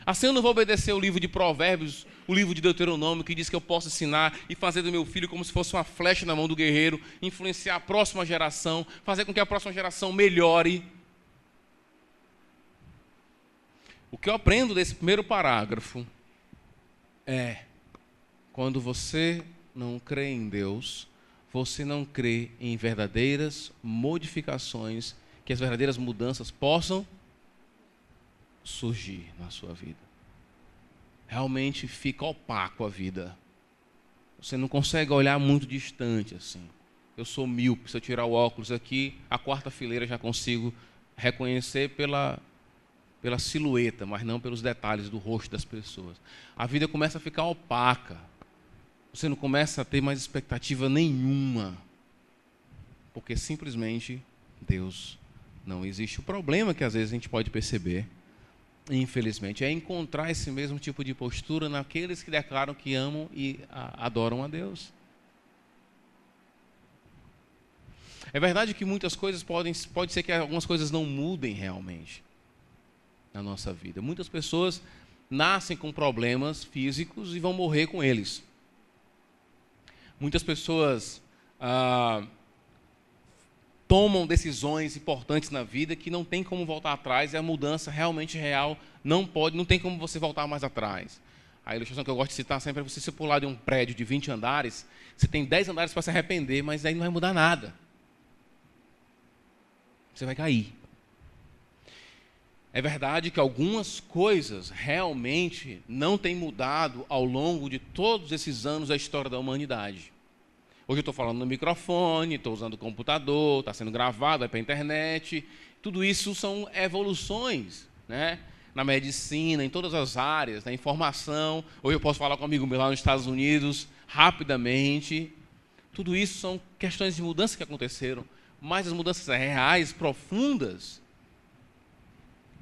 Assim eu não vou obedecer o livro de Provérbios, o livro de Deuteronômio, que diz que eu posso ensinar e fazer do meu filho como se fosse uma flecha na mão do guerreiro, influenciar a próxima geração, fazer com que a próxima geração melhore. O que eu aprendo desse primeiro parágrafo é: quando você não crê em Deus, você não crê em verdadeiras modificações, que as verdadeiras mudanças possam surgir na sua vida. Realmente fica opaco a vida. Você não consegue olhar muito distante assim. Eu sou míope, se eu tirar o óculos aqui, a quarta fileira já consigo reconhecer pela silhueta, mas não pelos detalhes do rosto das pessoas. A vida começa a ficar opaca. Você não começa a ter mais expectativa nenhuma, porque simplesmente Deus não existe. O problema que às vezes a gente pode perceber, infelizmente, é encontrar esse mesmo tipo de postura naqueles que declaram que amam e adoram a Deus. É verdade que muitas coisas pode ser que algumas coisas não mudem realmente na nossa vida. Muitas pessoas nascem com problemas físicos e vão morrer com eles. Muitas pessoas tomam decisões importantes na vida que não tem como voltar atrás, e a mudança realmente real não tem como você voltar mais atrás. A ilustração que eu gosto de citar sempre é você pular de um prédio de 20 andares, você tem 10 andares para se arrepender, mas aí não vai mudar nada. Você vai cair. É verdade que algumas coisas realmente não têm mudado ao longo de todos esses anos da história da humanidade. Hoje eu estou falando no microfone, estou usando o computador, está sendo gravado, vai para a internet. Tudo isso são evoluções, né? Na medicina, em todas as áreas, na informação. Hoje eu posso falar com um amigo meu lá nos Estados Unidos, rapidamente. Tudo isso são questões de mudanças que aconteceram, mas as mudanças reais, profundas,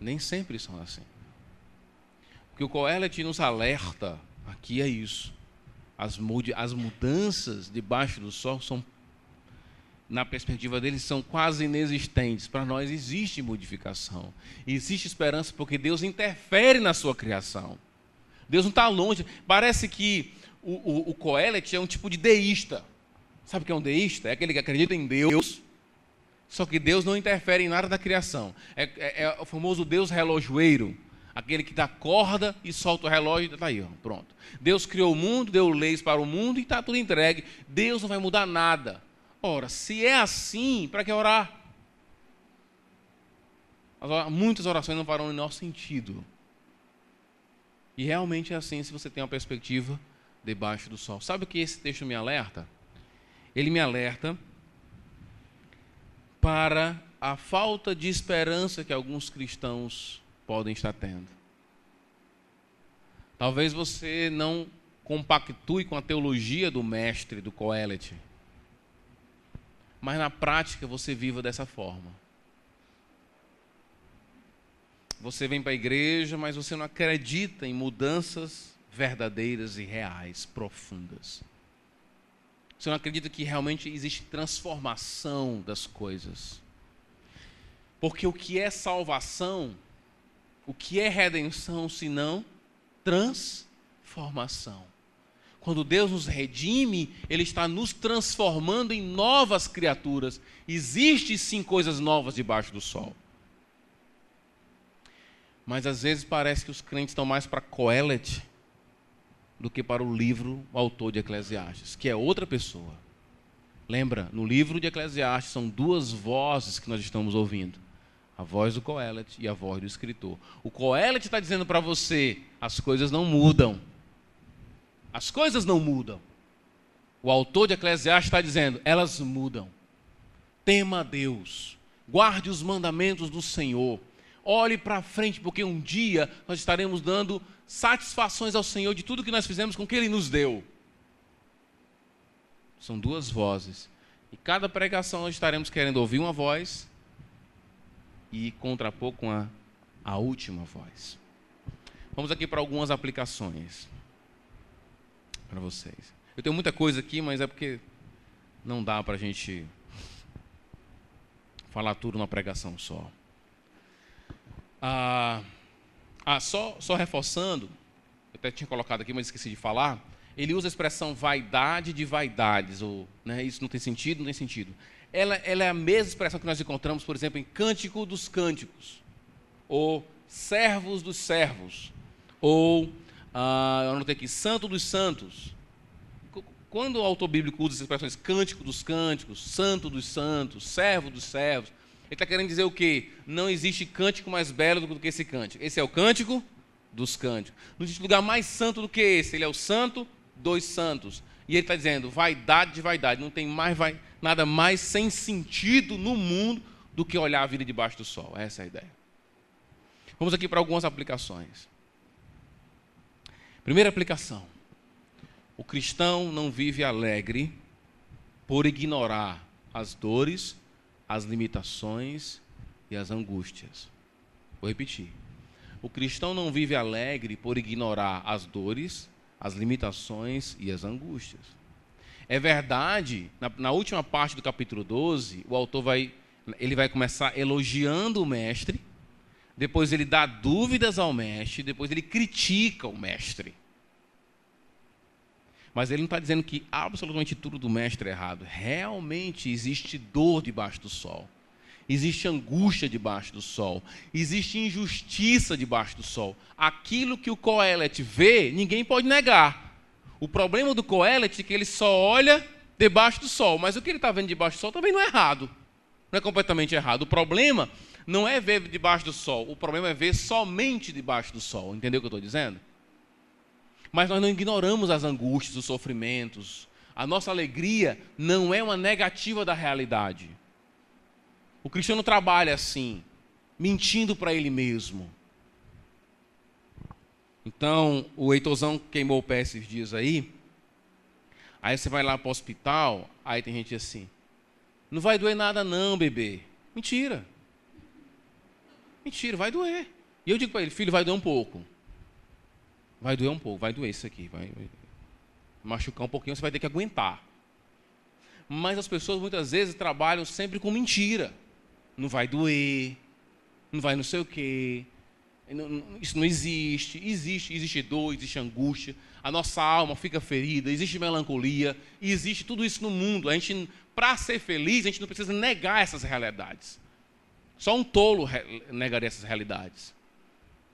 nem sempre são assim. O que o Qoheleth nos alerta aqui é isso. As mudanças debaixo do sol são, na perspectiva deles, são quase inexistentes. Para nós existe modificação, existe esperança, porque Deus interfere na sua criação. Deus não está longe. Parece que o Qoheleth é um tipo de deísta. Sabe o que é um deísta? É aquele que acredita em Deus, só que Deus não interfere em nada da criação. É o famoso Deus relojoeiro. Aquele que dá corda e solta o relógio e está aí, pronto. Deus criou o mundo, deu leis para o mundo e está tudo entregue. Deus não vai mudar nada. Ora, se é assim, para que orar? Muitas orações não farão o menor sentido. E realmente é assim se você tem uma perspectiva debaixo do sol. Sabe o que esse texto me alerta? Ele me alerta para a falta de esperança que alguns cristãos podem estar tendo. Talvez você não compactue com a teologia do mestre, do Qoheleth, mas na prática você viva dessa forma. Você vem para a igreja, mas você não acredita em mudanças verdadeiras e reais, profundas. Você não acredita que realmente existe transformação das coisas. Porque o que é salvação, o que é redenção, senão transformação? Quando Deus nos redime, Ele está nos transformando em novas criaturas. Existe sim coisas novas debaixo do sol. Mas às vezes parece que os crentes estão mais para Qoheleth do que para o autor de Eclesiastes, que é outra pessoa. Lembra, no livro de Eclesiastes são duas vozes que nós estamos ouvindo. A voz do Qoheleth e a voz do escritor. O Qoheleth está dizendo para você, as coisas não mudam. As coisas não mudam. O autor de Eclesiastes está dizendo, elas mudam. Tema a Deus. Guarde os mandamentos do Senhor. Olhe para frente, porque um dia nós estaremos dando satisfações ao Senhor de tudo que nós fizemos com o que Ele nos deu. São duas vozes. E cada pregação nós estaremos querendo ouvir uma voz e contrapor com a última voz. Vamos aqui para algumas aplicações para vocês. Eu tenho muita coisa aqui, mas é porque não dá para a gente falar tudo numa pregação só. Só reforçando, eu até tinha colocado aqui, mas esqueci de falar, ele usa a expressão vaidade de vaidades, ou, né, isso não tem sentido, não tem sentido. Ela é a mesma expressão que nós encontramos, por exemplo, em Cântico dos Cânticos, ou Servos dos Servos, ou, eu anotei aqui, Santo dos Santos. Quando o autor bíblico usa as expressões Cântico dos Cânticos, Santo dos Santos, Servo dos Servos, ele está querendo dizer o quê? Não existe cântico mais belo do que esse cântico. Esse é o Cântico dos Cânticos. Não existe lugar mais santo do que esse. Ele é o Santo dos Santos. E ele está dizendo, vaidade de vaidade. Não tem nada mais sem sentido no mundo do que olhar a vida debaixo do sol. Essa é a ideia. Vamos aqui para algumas aplicações. Primeira aplicação. O cristão não vive alegre por ignorar as dores, as limitações e as angústias. Vou repetir. O cristão não vive alegre por ignorar as dores, as limitações e as angústias. É verdade, na última parte do capítulo 12, o autor vai começar elogiando o mestre, depois ele dá dúvidas ao mestre, depois ele critica o mestre. Mas ele não está dizendo que absolutamente tudo do mestre é errado. Realmente existe dor debaixo do sol. Existe angústia debaixo do sol. Existe injustiça debaixo do sol. Aquilo que o Kohelet vê, ninguém pode negar. O problema do Kohelet é que ele só olha debaixo do sol. Mas o que ele está vendo debaixo do sol também não é errado. Não é completamente errado. O problema não é ver debaixo do sol. O problema é ver somente debaixo do sol. Entendeu o que eu estou dizendo? Mas nós não ignoramos as angústias, os sofrimentos. A nossa alegria não é uma negativa da realidade. O cristão não trabalha assim, mentindo para ele mesmo. Então, o Heitorzão queimou o pé esses dias aí você vai lá para o hospital, aí tem gente assim, não vai doer nada não, bebê. Mentira. Mentira, vai doer. E eu digo para ele, filho, vai doer um pouco. Vai doer um pouco, vai doer isso aqui. Vai machucar um pouquinho, você vai ter que aguentar. Mas as pessoas muitas vezes trabalham sempre com mentira. Não vai doer, não vai não sei o quê. Isso não existe. Existe dor, existe angústia. A nossa alma fica ferida, existe melancolia. E existe tudo isso no mundo. Para ser feliz, a gente não precisa negar essas realidades. Só um tolo negaria essas realidades.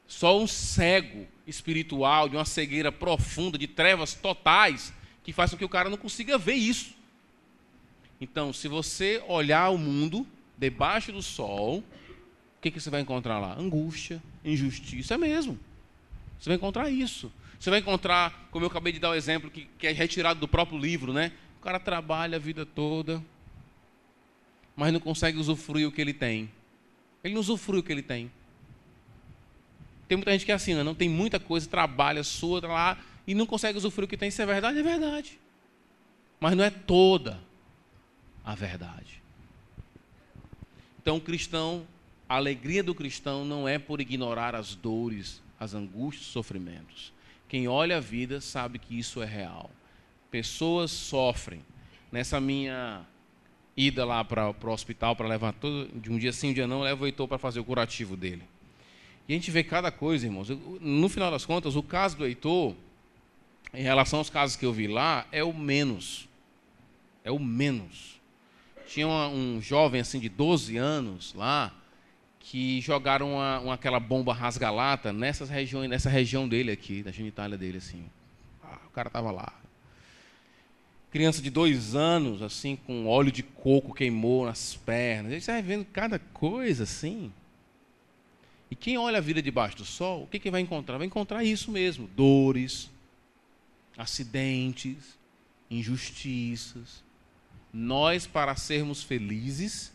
Só um cego espiritual, de uma cegueira profunda, de trevas totais, que faz com que o cara não consiga ver isso. Então, se você olhar o mundo debaixo do sol, o que você vai encontrar lá? Angústia, injustiça, é mesmo. Você vai encontrar isso. Você vai encontrar, como eu acabei de dar o exemplo, que é retirado do próprio livro, né? O cara trabalha a vida toda, mas não consegue usufruir o que ele tem. Ele não usufrui o que ele tem. Tem muita gente que é assim, não tem muita coisa, trabalha, sua, lá, e não consegue usufruir o que tem. Se é verdade, é verdade. Mas não é toda a verdade. Então, o cristão, a alegria do cristão não é por ignorar as dores, as angústias, os sofrimentos. Quem olha a vida sabe que isso é real. Pessoas sofrem. Nessa minha ida lá para o hospital, para levar de um dia sim, um dia não, eu levo o Heitor para fazer o curativo dele. E a gente vê cada coisa, irmãos. No final das contas, o caso do Heitor, em relação aos casos que eu vi lá, é o menos. É o menos. Tinha um jovem assim de 12 anos lá, que jogaram aquela bomba rasga-lata nessa região dele aqui, da genitália dele, assim. O cara estava lá. Criança de 2 anos, assim, com óleo de coco queimou nas pernas. Você vai vendo cada coisa assim. E quem olha a vida debaixo do sol, o que vai encontrar? Vai encontrar isso mesmo, dores, acidentes, injustiças. Nós, para sermos felizes,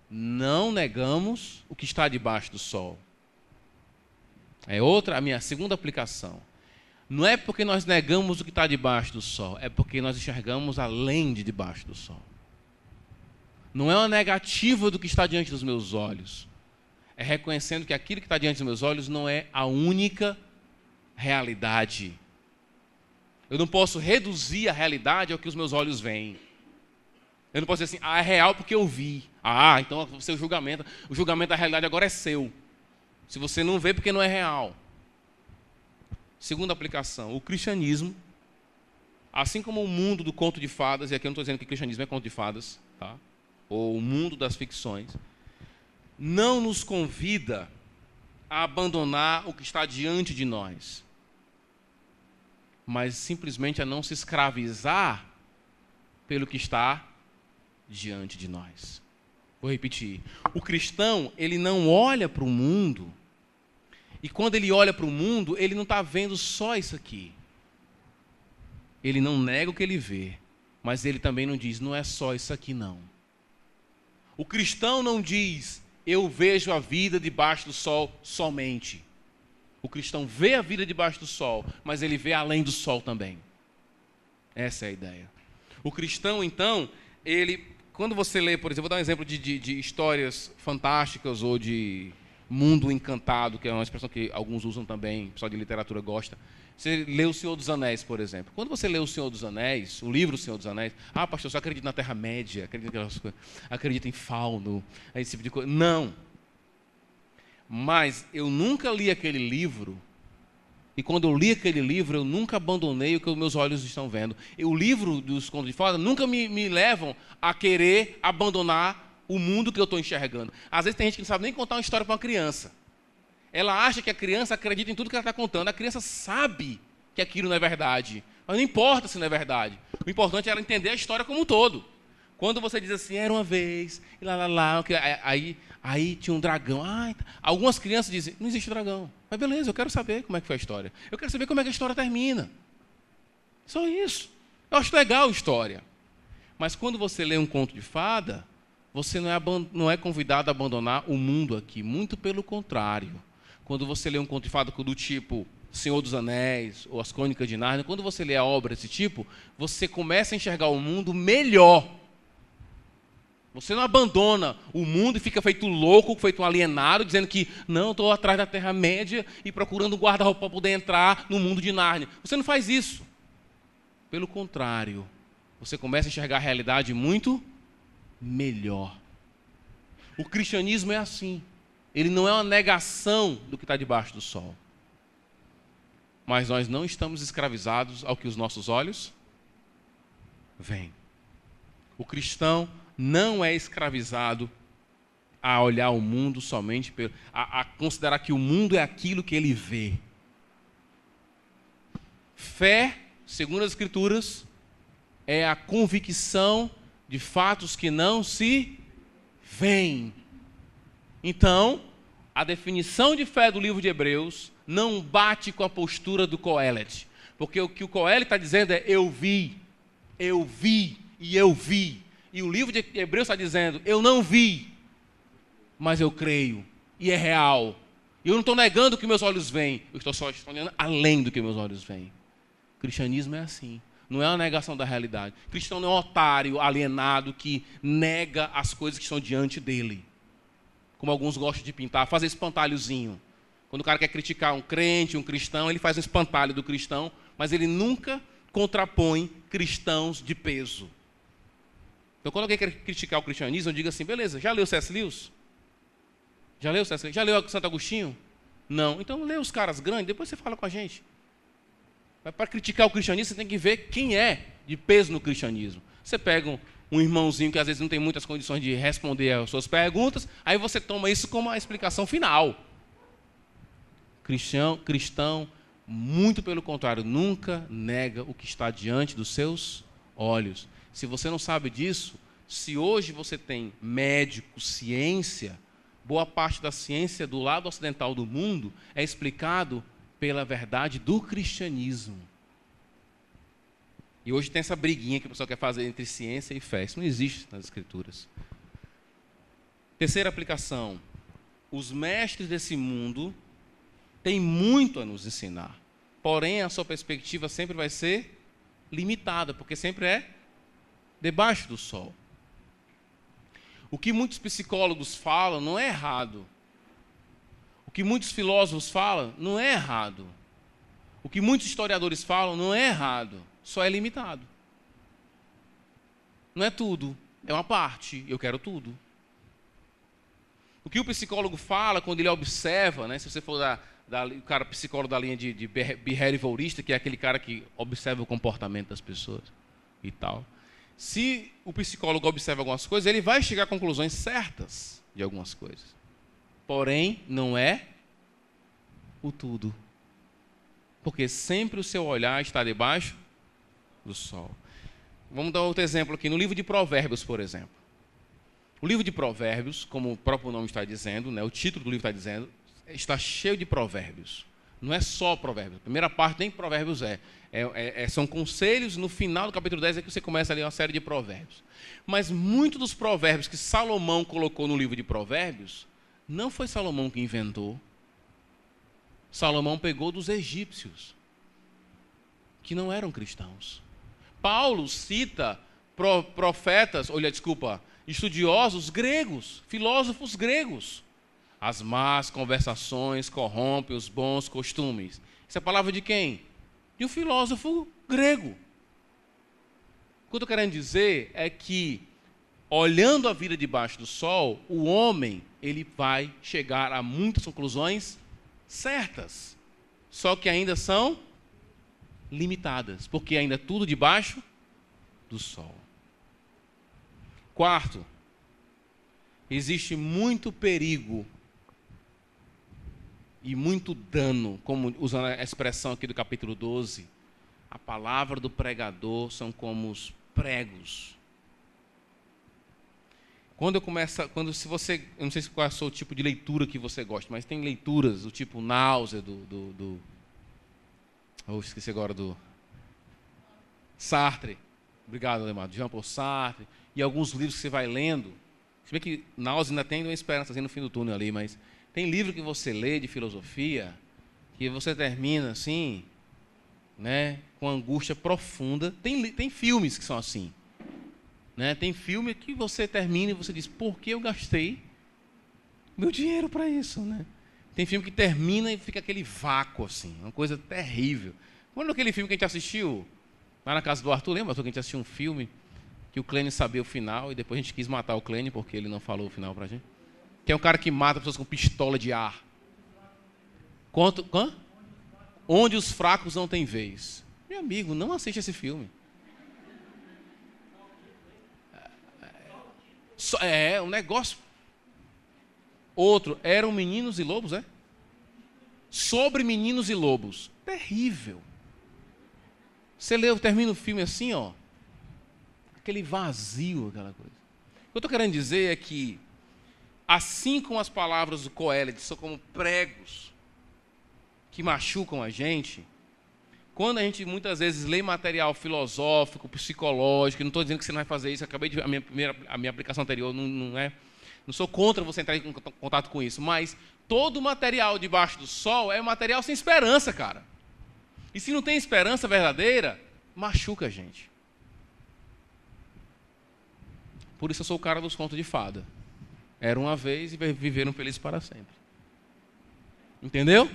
não negamos o que está debaixo do sol. A minha segunda aplicação. Não é porque nós negamos o que está debaixo do sol, é porque nós enxergamos além de debaixo do sol. Não é uma negativa do que está diante dos meus olhos. É reconhecendo que aquilo que está diante dos meus olhos não é a única realidade. Eu não posso reduzir a realidade ao que os meus olhos veem. Eu não posso dizer assim, é real porque eu vi. Então o seu julgamento, o julgamento da realidade agora é seu. Se você não vê, porque não é real. Segunda aplicação, o cristianismo, assim como o mundo do conto de fadas, e aqui eu não estou dizendo que o cristianismo é conto de fadas, tá? Ou o mundo das ficções, não nos convida a abandonar o que está diante de nós, mas simplesmente a não se escravizar pelo que está diante de nós. Vou repetir. O cristão, ele não olha para o mundo, e quando ele olha para o mundo, ele não está vendo só isso aqui. Ele não nega o que ele vê, mas ele também não diz, não é só isso aqui não. O cristão não diz, eu vejo a vida debaixo do sol somente. O cristão vê a vida debaixo do sol, mas ele vê além do sol também. Essa é a ideia. O cristão, então, quando você lê, por exemplo, vou dar um exemplo de histórias fantásticas ou de mundo encantado, que é uma expressão que alguns usam também, o pessoal de literatura gosta. Você lê O Senhor dos Anéis, por exemplo. Quando você lê O Senhor dos Anéis, o livro O Senhor dos Anéis, pastor, você acredita na Terra-média, acredita em fauno, esse tipo de coisa. Não. Mas eu nunca li aquele livro, e quando eu li aquele livro, eu nunca abandonei o que os meus olhos estão vendo. E o livro dos Contos de Fadas nunca me levam a querer abandonar o mundo que eu estou enxergando. Às vezes tem gente que não sabe nem contar uma história para uma criança. Ela acha que a criança acredita em tudo que ela está contando. A criança sabe que aquilo não é verdade. Mas não importa se não é verdade. O importante é ela entender a história como um todo. Quando você diz assim, era uma vez, e aí tinha um dragão. Algumas crianças dizem, não existe dragão. Mas beleza, eu quero saber como é que foi a história. Eu quero saber como é que a história termina. Só isso. Eu acho legal a história. Mas quando você lê um conto de fada, você não é convidado a abandonar o mundo aqui. Muito pelo contrário. Quando você lê um conto de fada do tipo Senhor dos Anéis ou As Crônicas de Nárnia, quando você lê a obra desse tipo, você começa a enxergar o mundo melhor. Você não abandona o mundo e fica feito louco, feito um alienado, dizendo que não, estou atrás da Terra-média e procurando um guarda-roupa para poder entrar no mundo de Nárnia. Você não faz isso. Pelo contrário, você começa a enxergar a realidade muito melhor. O cristianismo é assim. Ele não é uma negação do que está debaixo do sol. Mas nós não estamos escravizados ao que os nossos olhos veem. O cristão não é escravizado a olhar o mundo somente, a considerar que o mundo é aquilo que ele vê. Fé, segundo as Escrituras, é a convicção de fatos que não se veem. Então, a definição de fé do livro de Hebreus não bate com a postura do Coelet. Porque o que o Coelet está dizendo é eu vi e eu vi. E o livro de Hebreus está dizendo, eu não vi, mas eu creio, e é real. E eu não estou negando o que meus olhos veem, eu estou só olhando além do que meus olhos veem. O cristianismo é assim, não é uma negação da realidade. O cristão não é um otário, alienado, que nega as coisas que estão diante dele. Como alguns gostam de pintar, fazer espantalhozinho. Quando o cara quer criticar um crente, um cristão, ele faz um espantalho do cristão, mas ele nunca contrapõe cristãos de peso. Então, quando alguém quer criticar o cristianismo, eu digo assim, beleza, já leu C.S. Lewis? Já leu C.S. Lewis? Já leu Santo Agostinho? Não. Então, lê os caras grandes, depois você fala com a gente. Mas para criticar o cristianismo, você tem que ver quem é de peso no cristianismo. Você pega um irmãozinho que às vezes não tem muitas condições de responder às suas perguntas, aí você toma isso como a explicação final. Cristão, muito pelo contrário, nunca nega o que está diante dos seus olhos. Se você não sabe disso, se hoje você tem médico, ciência, boa parte da ciência do lado ocidental do mundo é explicado pela verdade do cristianismo. E hoje tem essa briguinha que o pessoal quer fazer entre ciência e fé. Isso não existe nas Escrituras. Terceira aplicação. Os mestres desse mundo têm muito a nos ensinar. Porém, a sua perspectiva sempre vai ser limitada, porque sempre é debaixo do sol. O que muitos psicólogos falam não é errado. O que muitos filósofos falam não é errado. O que muitos historiadores falam não é errado. Só é limitado. Não é tudo. É uma parte. Eu quero tudo. O que o psicólogo fala quando ele observa, né, se você for o cara psicólogo da linha de behaviorista, que é aquele cara que observa o comportamento das pessoas e tal. Se o psicólogo observa algumas coisas, ele vai chegar a conclusões certas de algumas coisas. Porém, não é o tudo. Porque sempre o seu olhar está debaixo do sol. Vamos dar outro exemplo aqui. No livro de Provérbios, por exemplo. O livro de Provérbios, como o próprio nome está dizendo, né, o título do livro está dizendo, está cheio de provérbios. Não é só provérbios. A primeira parte nem provérbios são conselhos. No final do capítulo 10 é que você começa a ler uma série de provérbios. Mas muitos dos provérbios que Salomão colocou no livro de Provérbios, não foi Salomão que inventou. Salomão pegou dos egípcios, que não eram cristãos. Paulo cita estudiosos gregos, filósofos gregos. As más conversações corrompem os bons costumes. Essa é a palavra de quem? De um filósofo grego. O que eu estou querendo dizer é que, olhando a vida debaixo do sol, o homem ele vai chegar a muitas conclusões certas, só que ainda são limitadas, porque ainda é tudo debaixo do sol. Quarto, existe muito perigo e muito dano, como usando a expressão aqui do capítulo 12, a palavra do pregador são como os pregos. Se você, eu não sei qual é o seu tipo de leitura que você gosta, mas tem leituras do tipo Náusea, esqueci agora do Sartre, obrigado, Alemar, Jean-Paul Sartre, e alguns livros que você vai lendo, se bem que Náusea ainda tem uma esperança no fim do túnel ali, mas tem livro que você lê de filosofia, que você termina assim, né, com angústia profunda. Tem filmes que são assim. Né? Tem filme que você termina e você diz, por que eu gastei meu dinheiro para isso? Né? Tem filme que termina e fica aquele vácuo, assim, uma coisa terrível. Quando aquele filme que a gente assistiu, lá na casa do Arthur, lembra que a gente assistiu um filme que o Clênio sabia o final e depois a gente quis matar o Clênio porque ele não falou o final para a gente? Que é um cara que mata pessoas com pistola de ar. Onde os fracos não têm vez. Meu amigo, não assiste esse filme. É um negócio. Outro, eram meninos e lobos, é? Sobre meninos e lobos. Terrível. Você termina o filme assim, ó. Aquele vazio, aquela coisa. O que eu estou querendo dizer é que, assim como as palavras do Coelho são como pregos que machucam a gente, quando a gente muitas vezes lê material filosófico, psicológico, não estou dizendo que você não vai fazer isso, acabei de a minha aplicação anterior não sou contra você entrar em contato com isso, mas todo material debaixo do sol é material sem esperança, cara. E se não tem esperança verdadeira, machuca a gente. Por isso eu sou o cara dos contos de fada. Era uma vez e viveram felizes para sempre. Entendeu?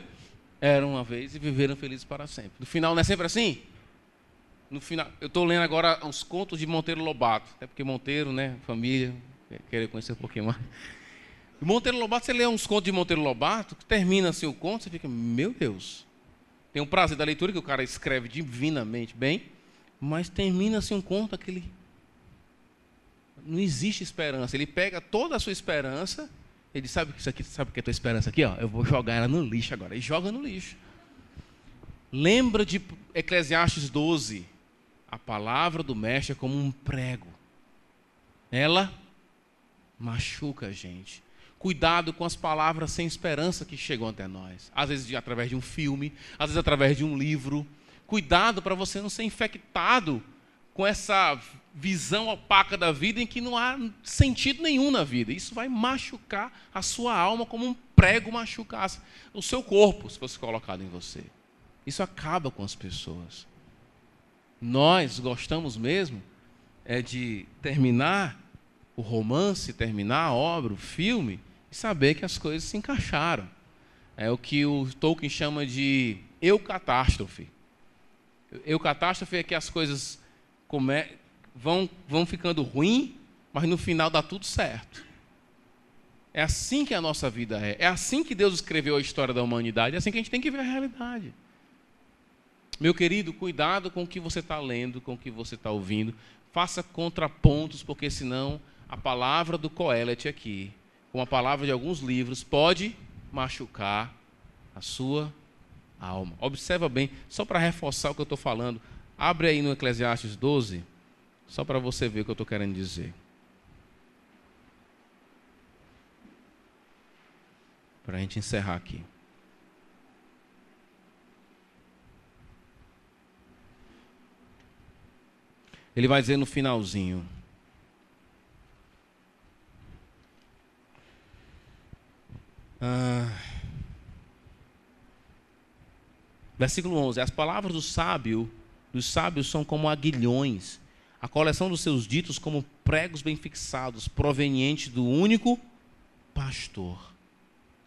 Era uma vez e viveram felizes para sempre. No final não é sempre assim? No final, eu estou lendo agora uns contos de Monteiro Lobato, até porque Monteiro, né, família, querer conhecer um pouquinho mais. Monteiro Lobato, você lê uns contos de Monteiro Lobato, que termina assim o conto, você fica, meu Deus. Tem o prazer da leitura, que o cara escreve divinamente bem, mas termina assim um conto, aquele... Não existe esperança. Ele pega toda a sua esperança, ele diz, sabe o que é a tua esperança aqui? Ó? Eu vou jogar ela no lixo agora. E joga no lixo. Lembra de Eclesiastes 12. A palavra do mestre é como um prego. Ela machuca a gente. Cuidado com as palavras sem esperança que chegam até nós. Às vezes através de um filme, às vezes através de um livro. Cuidado para você não ser infectado com essa visão opaca da vida em que não há sentido nenhum na vida. Isso vai machucar a sua alma como um prego machucasse o seu corpo, se fosse colocado em você. Isso acaba com as pessoas. Nós gostamos mesmo de terminar o romance, terminar a obra, o filme, e saber que as coisas se encaixaram. É o que o Tolkien chama de eucatástrofe. Eucatástrofe é que as coisas vão ficando ruim, mas no final dá tudo certo. É assim que a nossa vida é. É assim que Deus escreveu a história da humanidade. É assim que a gente tem que ver a realidade. Meu querido, cuidado com o que você está lendo, com o que você está ouvindo. Faça contrapontos, porque senão a palavra do Coelet aqui, com a palavra de alguns livros, pode machucar a sua alma. Observa bem, só para reforçar o que eu estou falando. Abre aí no Eclesiastes 12, só para você ver o que eu estou querendo dizer. Para a gente encerrar aqui. Ele vai dizer no finalzinho. Versículo 11. As palavras dos sábios são como aguilhões, a coleção dos seus ditos como pregos bem fixados, provenientes do único pastor.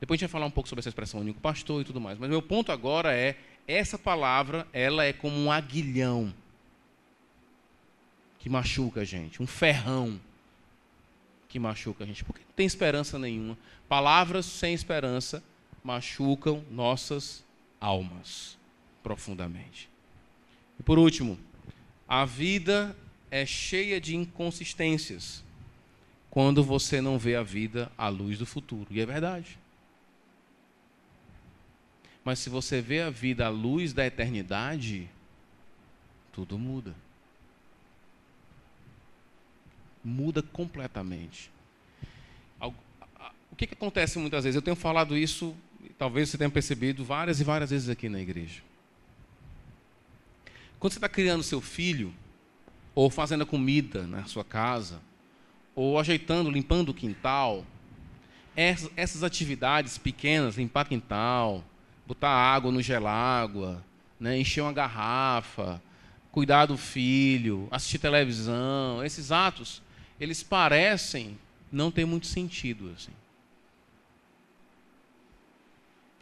Depois a gente vai falar um pouco sobre essa expressão único pastor e tudo mais. Mas meu ponto agora é, essa palavra, ela é como um aguilhão que machuca a gente, um ferrão que machuca a gente, porque não tem esperança nenhuma. Palavras sem esperança machucam nossas almas profundamente. E por último, a vida é cheia de inconsistências quando você não vê a vida à luz do futuro. E é verdade. Mas se você vê a vida à luz da eternidade, tudo muda. Muda completamente. O que acontece muitas vezes? Eu tenho falado isso, talvez você tenha percebido várias e várias vezes aqui na igreja. Quando você está criando seu filho, ou fazendo a comida na sua casa, ou ajeitando, limpando o quintal, essas atividades pequenas, limpar quintal, botar água no gelágua, né, encher uma garrafa, cuidar do filho, assistir televisão, esses atos, eles parecem não ter muito sentido, assim.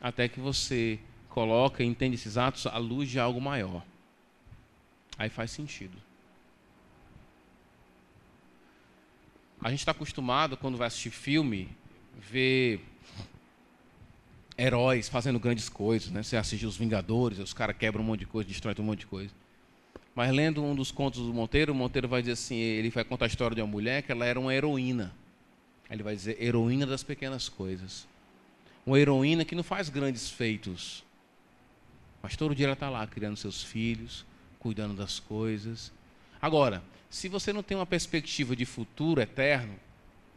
Até que você coloca e entende esses atos à luz de algo maior. Aí faz sentido. A gente está acostumado, quando vai assistir filme, ver heróis fazendo grandes coisas, né? Você assiste Os Vingadores, os caras quebram um monte de coisa, destroem um monte de coisa. Mas lendo um dos contos do Monteiro, o Monteiro vai dizer assim, ele vai contar a história de uma mulher que ela era uma heroína. Ele vai dizer, heroína das pequenas coisas. Uma heroína que não faz grandes feitos, mas todo dia ela está lá, criando seus filhos, cuidando das coisas. Agora, se você não tem uma perspectiva de futuro eterno,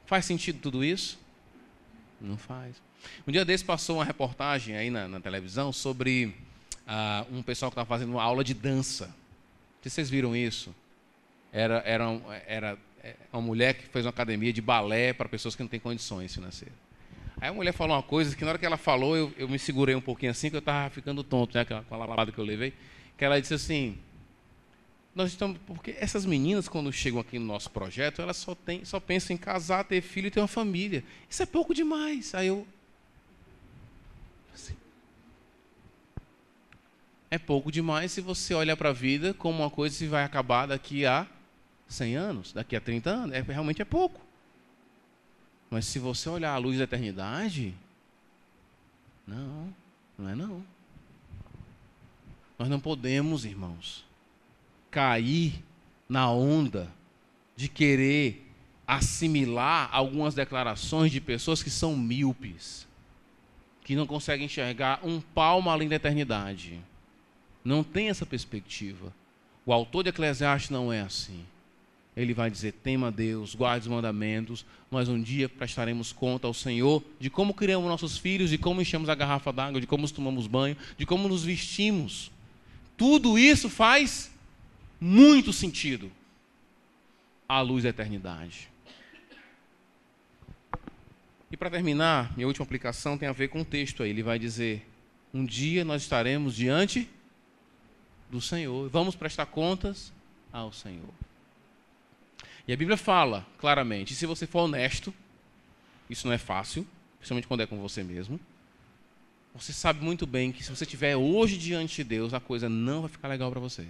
faz sentido tudo isso? Não faz. Um dia desse passou uma reportagem aí na televisão sobre um pessoal que estava fazendo uma aula de dança. Não sei se vocês viram isso. Era uma mulher que fez uma academia de balé para pessoas que não têm condições financeiras. Aí a mulher falou uma coisa que na hora que ela falou, eu me segurei um pouquinho assim, que eu estava ficando tonto, né, com a lavada que eu levei, que ela disse assim, porque essas meninas, quando chegam aqui no nosso projeto, elas só pensam em casar, ter filho e ter uma família. Isso é pouco demais. Aí eu... Assim, é pouco demais se você olha para a vida como uma coisa que vai acabar daqui a 100 anos, daqui a 30 anos. Realmente é pouco. Mas se você olhar a luz da eternidade, não é não. Nós não podemos, irmãos, cair na onda de querer assimilar algumas declarações de pessoas que são míopes, que não conseguem enxergar um palmo além da eternidade. Não tem essa perspectiva. O autor de Eclesiastes não é assim. Ele vai dizer, tema a Deus, guarde os mandamentos, nós um dia prestaremos conta ao Senhor de como criamos nossos filhos, de como enchemos a garrafa d'água, de como tomamos banho, de como nos vestimos. Tudo isso faz muito sentido à luz da eternidade. E para terminar, minha última aplicação tem a ver com o texto aí. Ele vai dizer, um dia nós estaremos diante do Senhor, vamos prestar contas ao Senhor. E a Bíblia fala claramente, e se você for honesto, isso não é fácil, principalmente quando é com você mesmo, você sabe muito bem que se você estiver hoje diante de Deus, a coisa não vai ficar legal para você.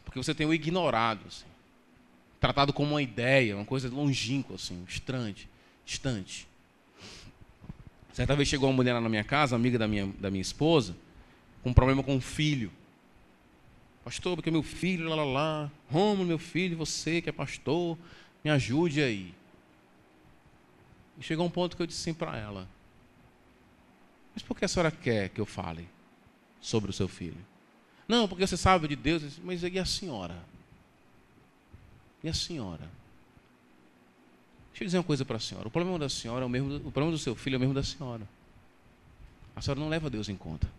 Porque você tem o ignorado, assim. tratado como uma ideia, uma coisa longínqua, assim, distante. Certa vez chegou uma mulher lá na minha casa, amiga da minha esposa, com um problema com o filho. Pastor, porque meu filho, Rômulo, meu filho, você que é pastor, me ajude aí. E chegou um ponto que eu disse assim para ela: mas por que a senhora quer que eu fale sobre o seu filho? Não, porque você sabe de Deus. Eu disse, mas e a senhora? E a senhora? Deixa eu dizer uma coisa para a senhora. O problema da senhora é o mesmo, o problema do seu filho é o mesmo da senhora. A senhora não leva Deus em conta.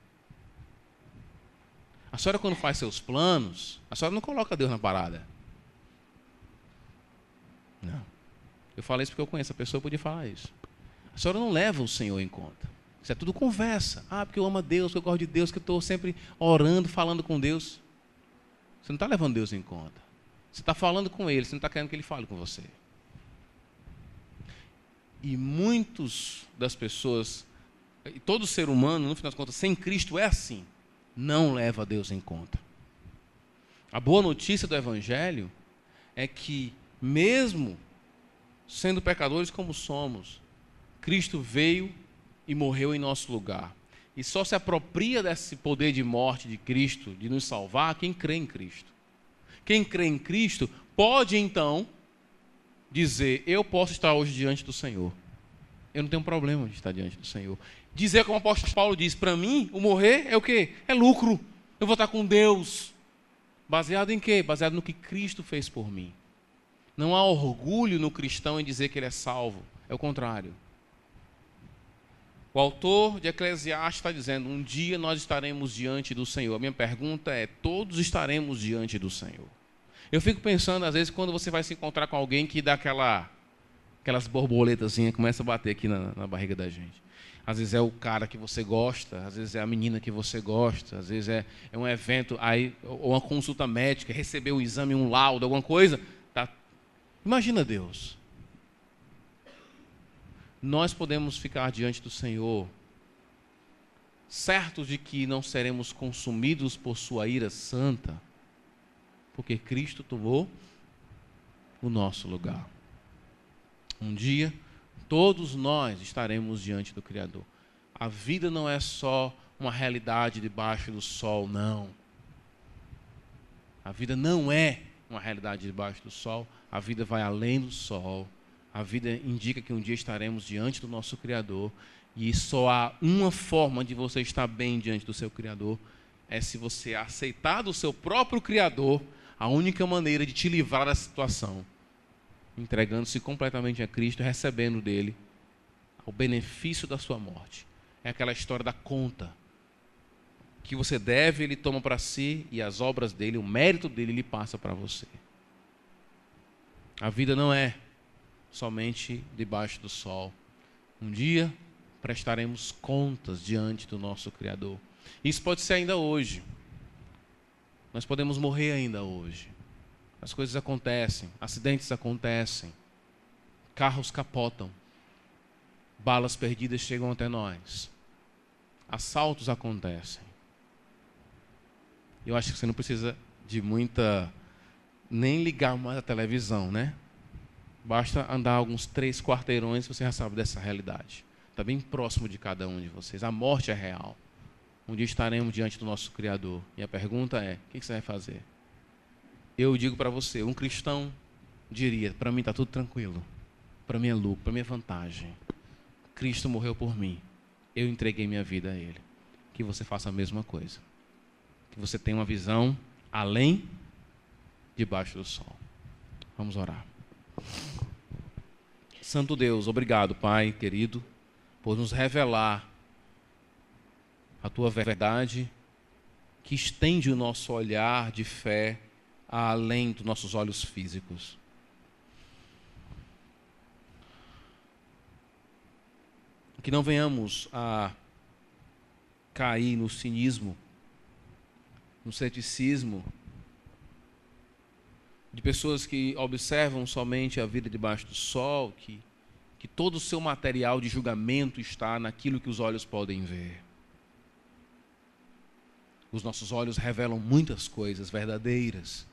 A senhora, quando faz seus planos, a senhora não coloca Deus na parada. Não. Eu falei isso porque eu conheço a pessoa, podia falar isso. A senhora não leva o Senhor em conta. Isso é tudo conversa. Ah, porque eu amo a Deus, porque eu gosto de Deus, que eu estou sempre orando, falando com Deus. Você não está levando Deus em conta. Você está falando com Ele, você não está querendo que Ele fale com você. E muitas das pessoas, e todo ser humano, no final das contas, sem Cristo é assim. Não leva Deus em conta. A boa notícia do Evangelho é que, mesmo sendo pecadores como somos, Cristo veio e morreu em nosso lugar. E só se apropria desse poder de morte de Cristo, de nos salvar, quem crê em Cristo. Quem crê em Cristo pode, então, dizer: eu posso estar hoje diante do Senhor. Eu não tenho problema de estar diante do Senhor. Dizer como o apóstolo Paulo diz: para mim, o morrer é o quê? É lucro. Eu vou estar com Deus. Baseado em quê? Baseado no que Cristo fez por mim. Não há orgulho no cristão em dizer que ele é salvo. É o contrário. O autor de Eclesiastes está dizendo: um dia nós estaremos diante do Senhor. A minha pergunta é: todos estaremos diante do Senhor? Eu fico pensando, às vezes, quando você vai se encontrar com alguém que dá aquelas borboletazinhas, começa a bater aqui na barriga da gente. Às vezes é o cara que você gosta, às vezes é a menina que você gosta, às vezes é um evento, aí, ou uma consulta médica, receber um exame, um laudo, alguma coisa. Tá? Imagina Deus. Nós podemos ficar diante do Senhor, certos de que não seremos consumidos por sua ira santa, porque Cristo tomou o nosso lugar. Um dia, todos nós estaremos diante do Criador. A vida não é só uma realidade debaixo do sol, não. A vida não é uma realidade debaixo do sol. A vida vai além do sol. A vida indica que um dia estaremos diante do nosso Criador. E só há uma forma de você estar bem diante do seu Criador: é se você aceitar do seu próprio Criador a única maneira de te livrar da situação, entregando-se completamente a Cristo, recebendo dele o benefício da sua morte. É aquela história da conta. Que você deve, ele toma para si, e as obras dele, o mérito dele, ele passa para você. A vida não é somente debaixo do sol. Um dia prestaremos contas diante do nosso Criador. Isso pode ser ainda hoje. Nós podemos morrer ainda hoje. As coisas acontecem, acidentes acontecem, carros capotam, balas perdidas chegam até nós, assaltos acontecem. Eu acho que você não precisa de nem ligar mais a televisão, né? Basta andar alguns 3 quarteirões e você já sabe dessa realidade. Está bem próximo de cada um de vocês. A morte é real. Um dia estaremos diante do nosso Criador. E a pergunta é: o que você vai fazer? Eu digo para você, um cristão diria: para mim está tudo tranquilo. Para mim é lucro, para mim é vantagem. Cristo morreu por mim. Eu entreguei minha vida a Ele. Que você faça a mesma coisa. Que você tenha uma visão além, debaixo do sol. Vamos orar. Santo Deus, obrigado, Pai querido, por nos revelar a Tua verdade, que estende o nosso olhar de fé além dos nossos olhos físicos. Que não venhamos a cair no cinismo, no ceticismo, de pessoas que observam somente a vida debaixo do sol, que todo o seu material de julgamento está naquilo que os olhos podem ver. Os nossos olhos revelam muitas coisas verdadeiras,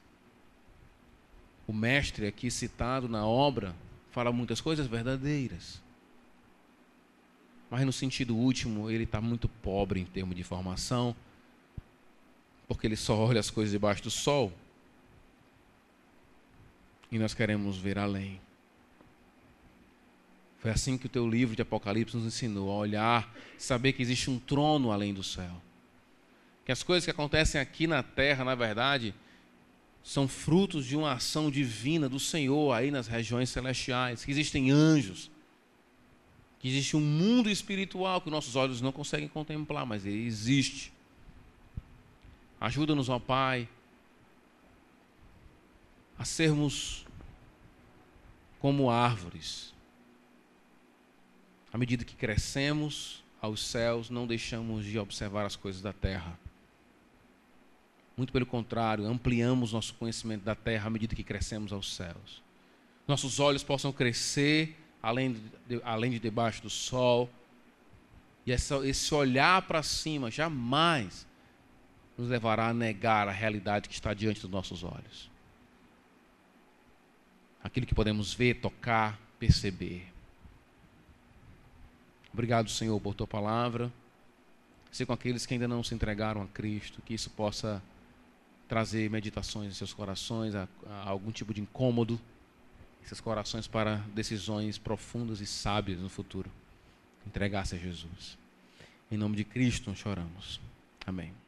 O mestre aqui citado na obra fala muitas coisas verdadeiras. Mas no sentido último, ele está muito pobre em termos de informação, porque ele só olha as coisas debaixo do sol. E nós queremos ver além. Foi assim que o teu livro de Apocalipse nos ensinou a olhar, saber que existe um trono além do céu. Que as coisas que acontecem aqui na terra, na verdade, são frutos de uma ação divina do Senhor aí nas regiões celestiais. Que existem anjos. Que existe um mundo espiritual que nossos olhos não conseguem contemplar, mas ele existe. Ajuda-nos, ó Pai, a sermos como árvores. À medida que crescemos aos céus, não deixamos de observar as coisas da terra. Muito pelo contrário, ampliamos nosso conhecimento da terra à medida que crescemos aos céus. Nossos olhos possam crescer além de debaixo do sol. E esse olhar para cima jamais nos levará a negar a realidade que está diante dos nossos olhos. Aquilo que podemos ver, tocar, perceber. Obrigado, Senhor, por Tua palavra. Ser com aqueles que ainda não se entregaram a Cristo, que isso possa trazer meditações em seus corações, a algum tipo de incômodo, em seus corações para decisões profundas e sábias no futuro. Entregar-se a Jesus. Em nome de Cristo nós choramos. Amém.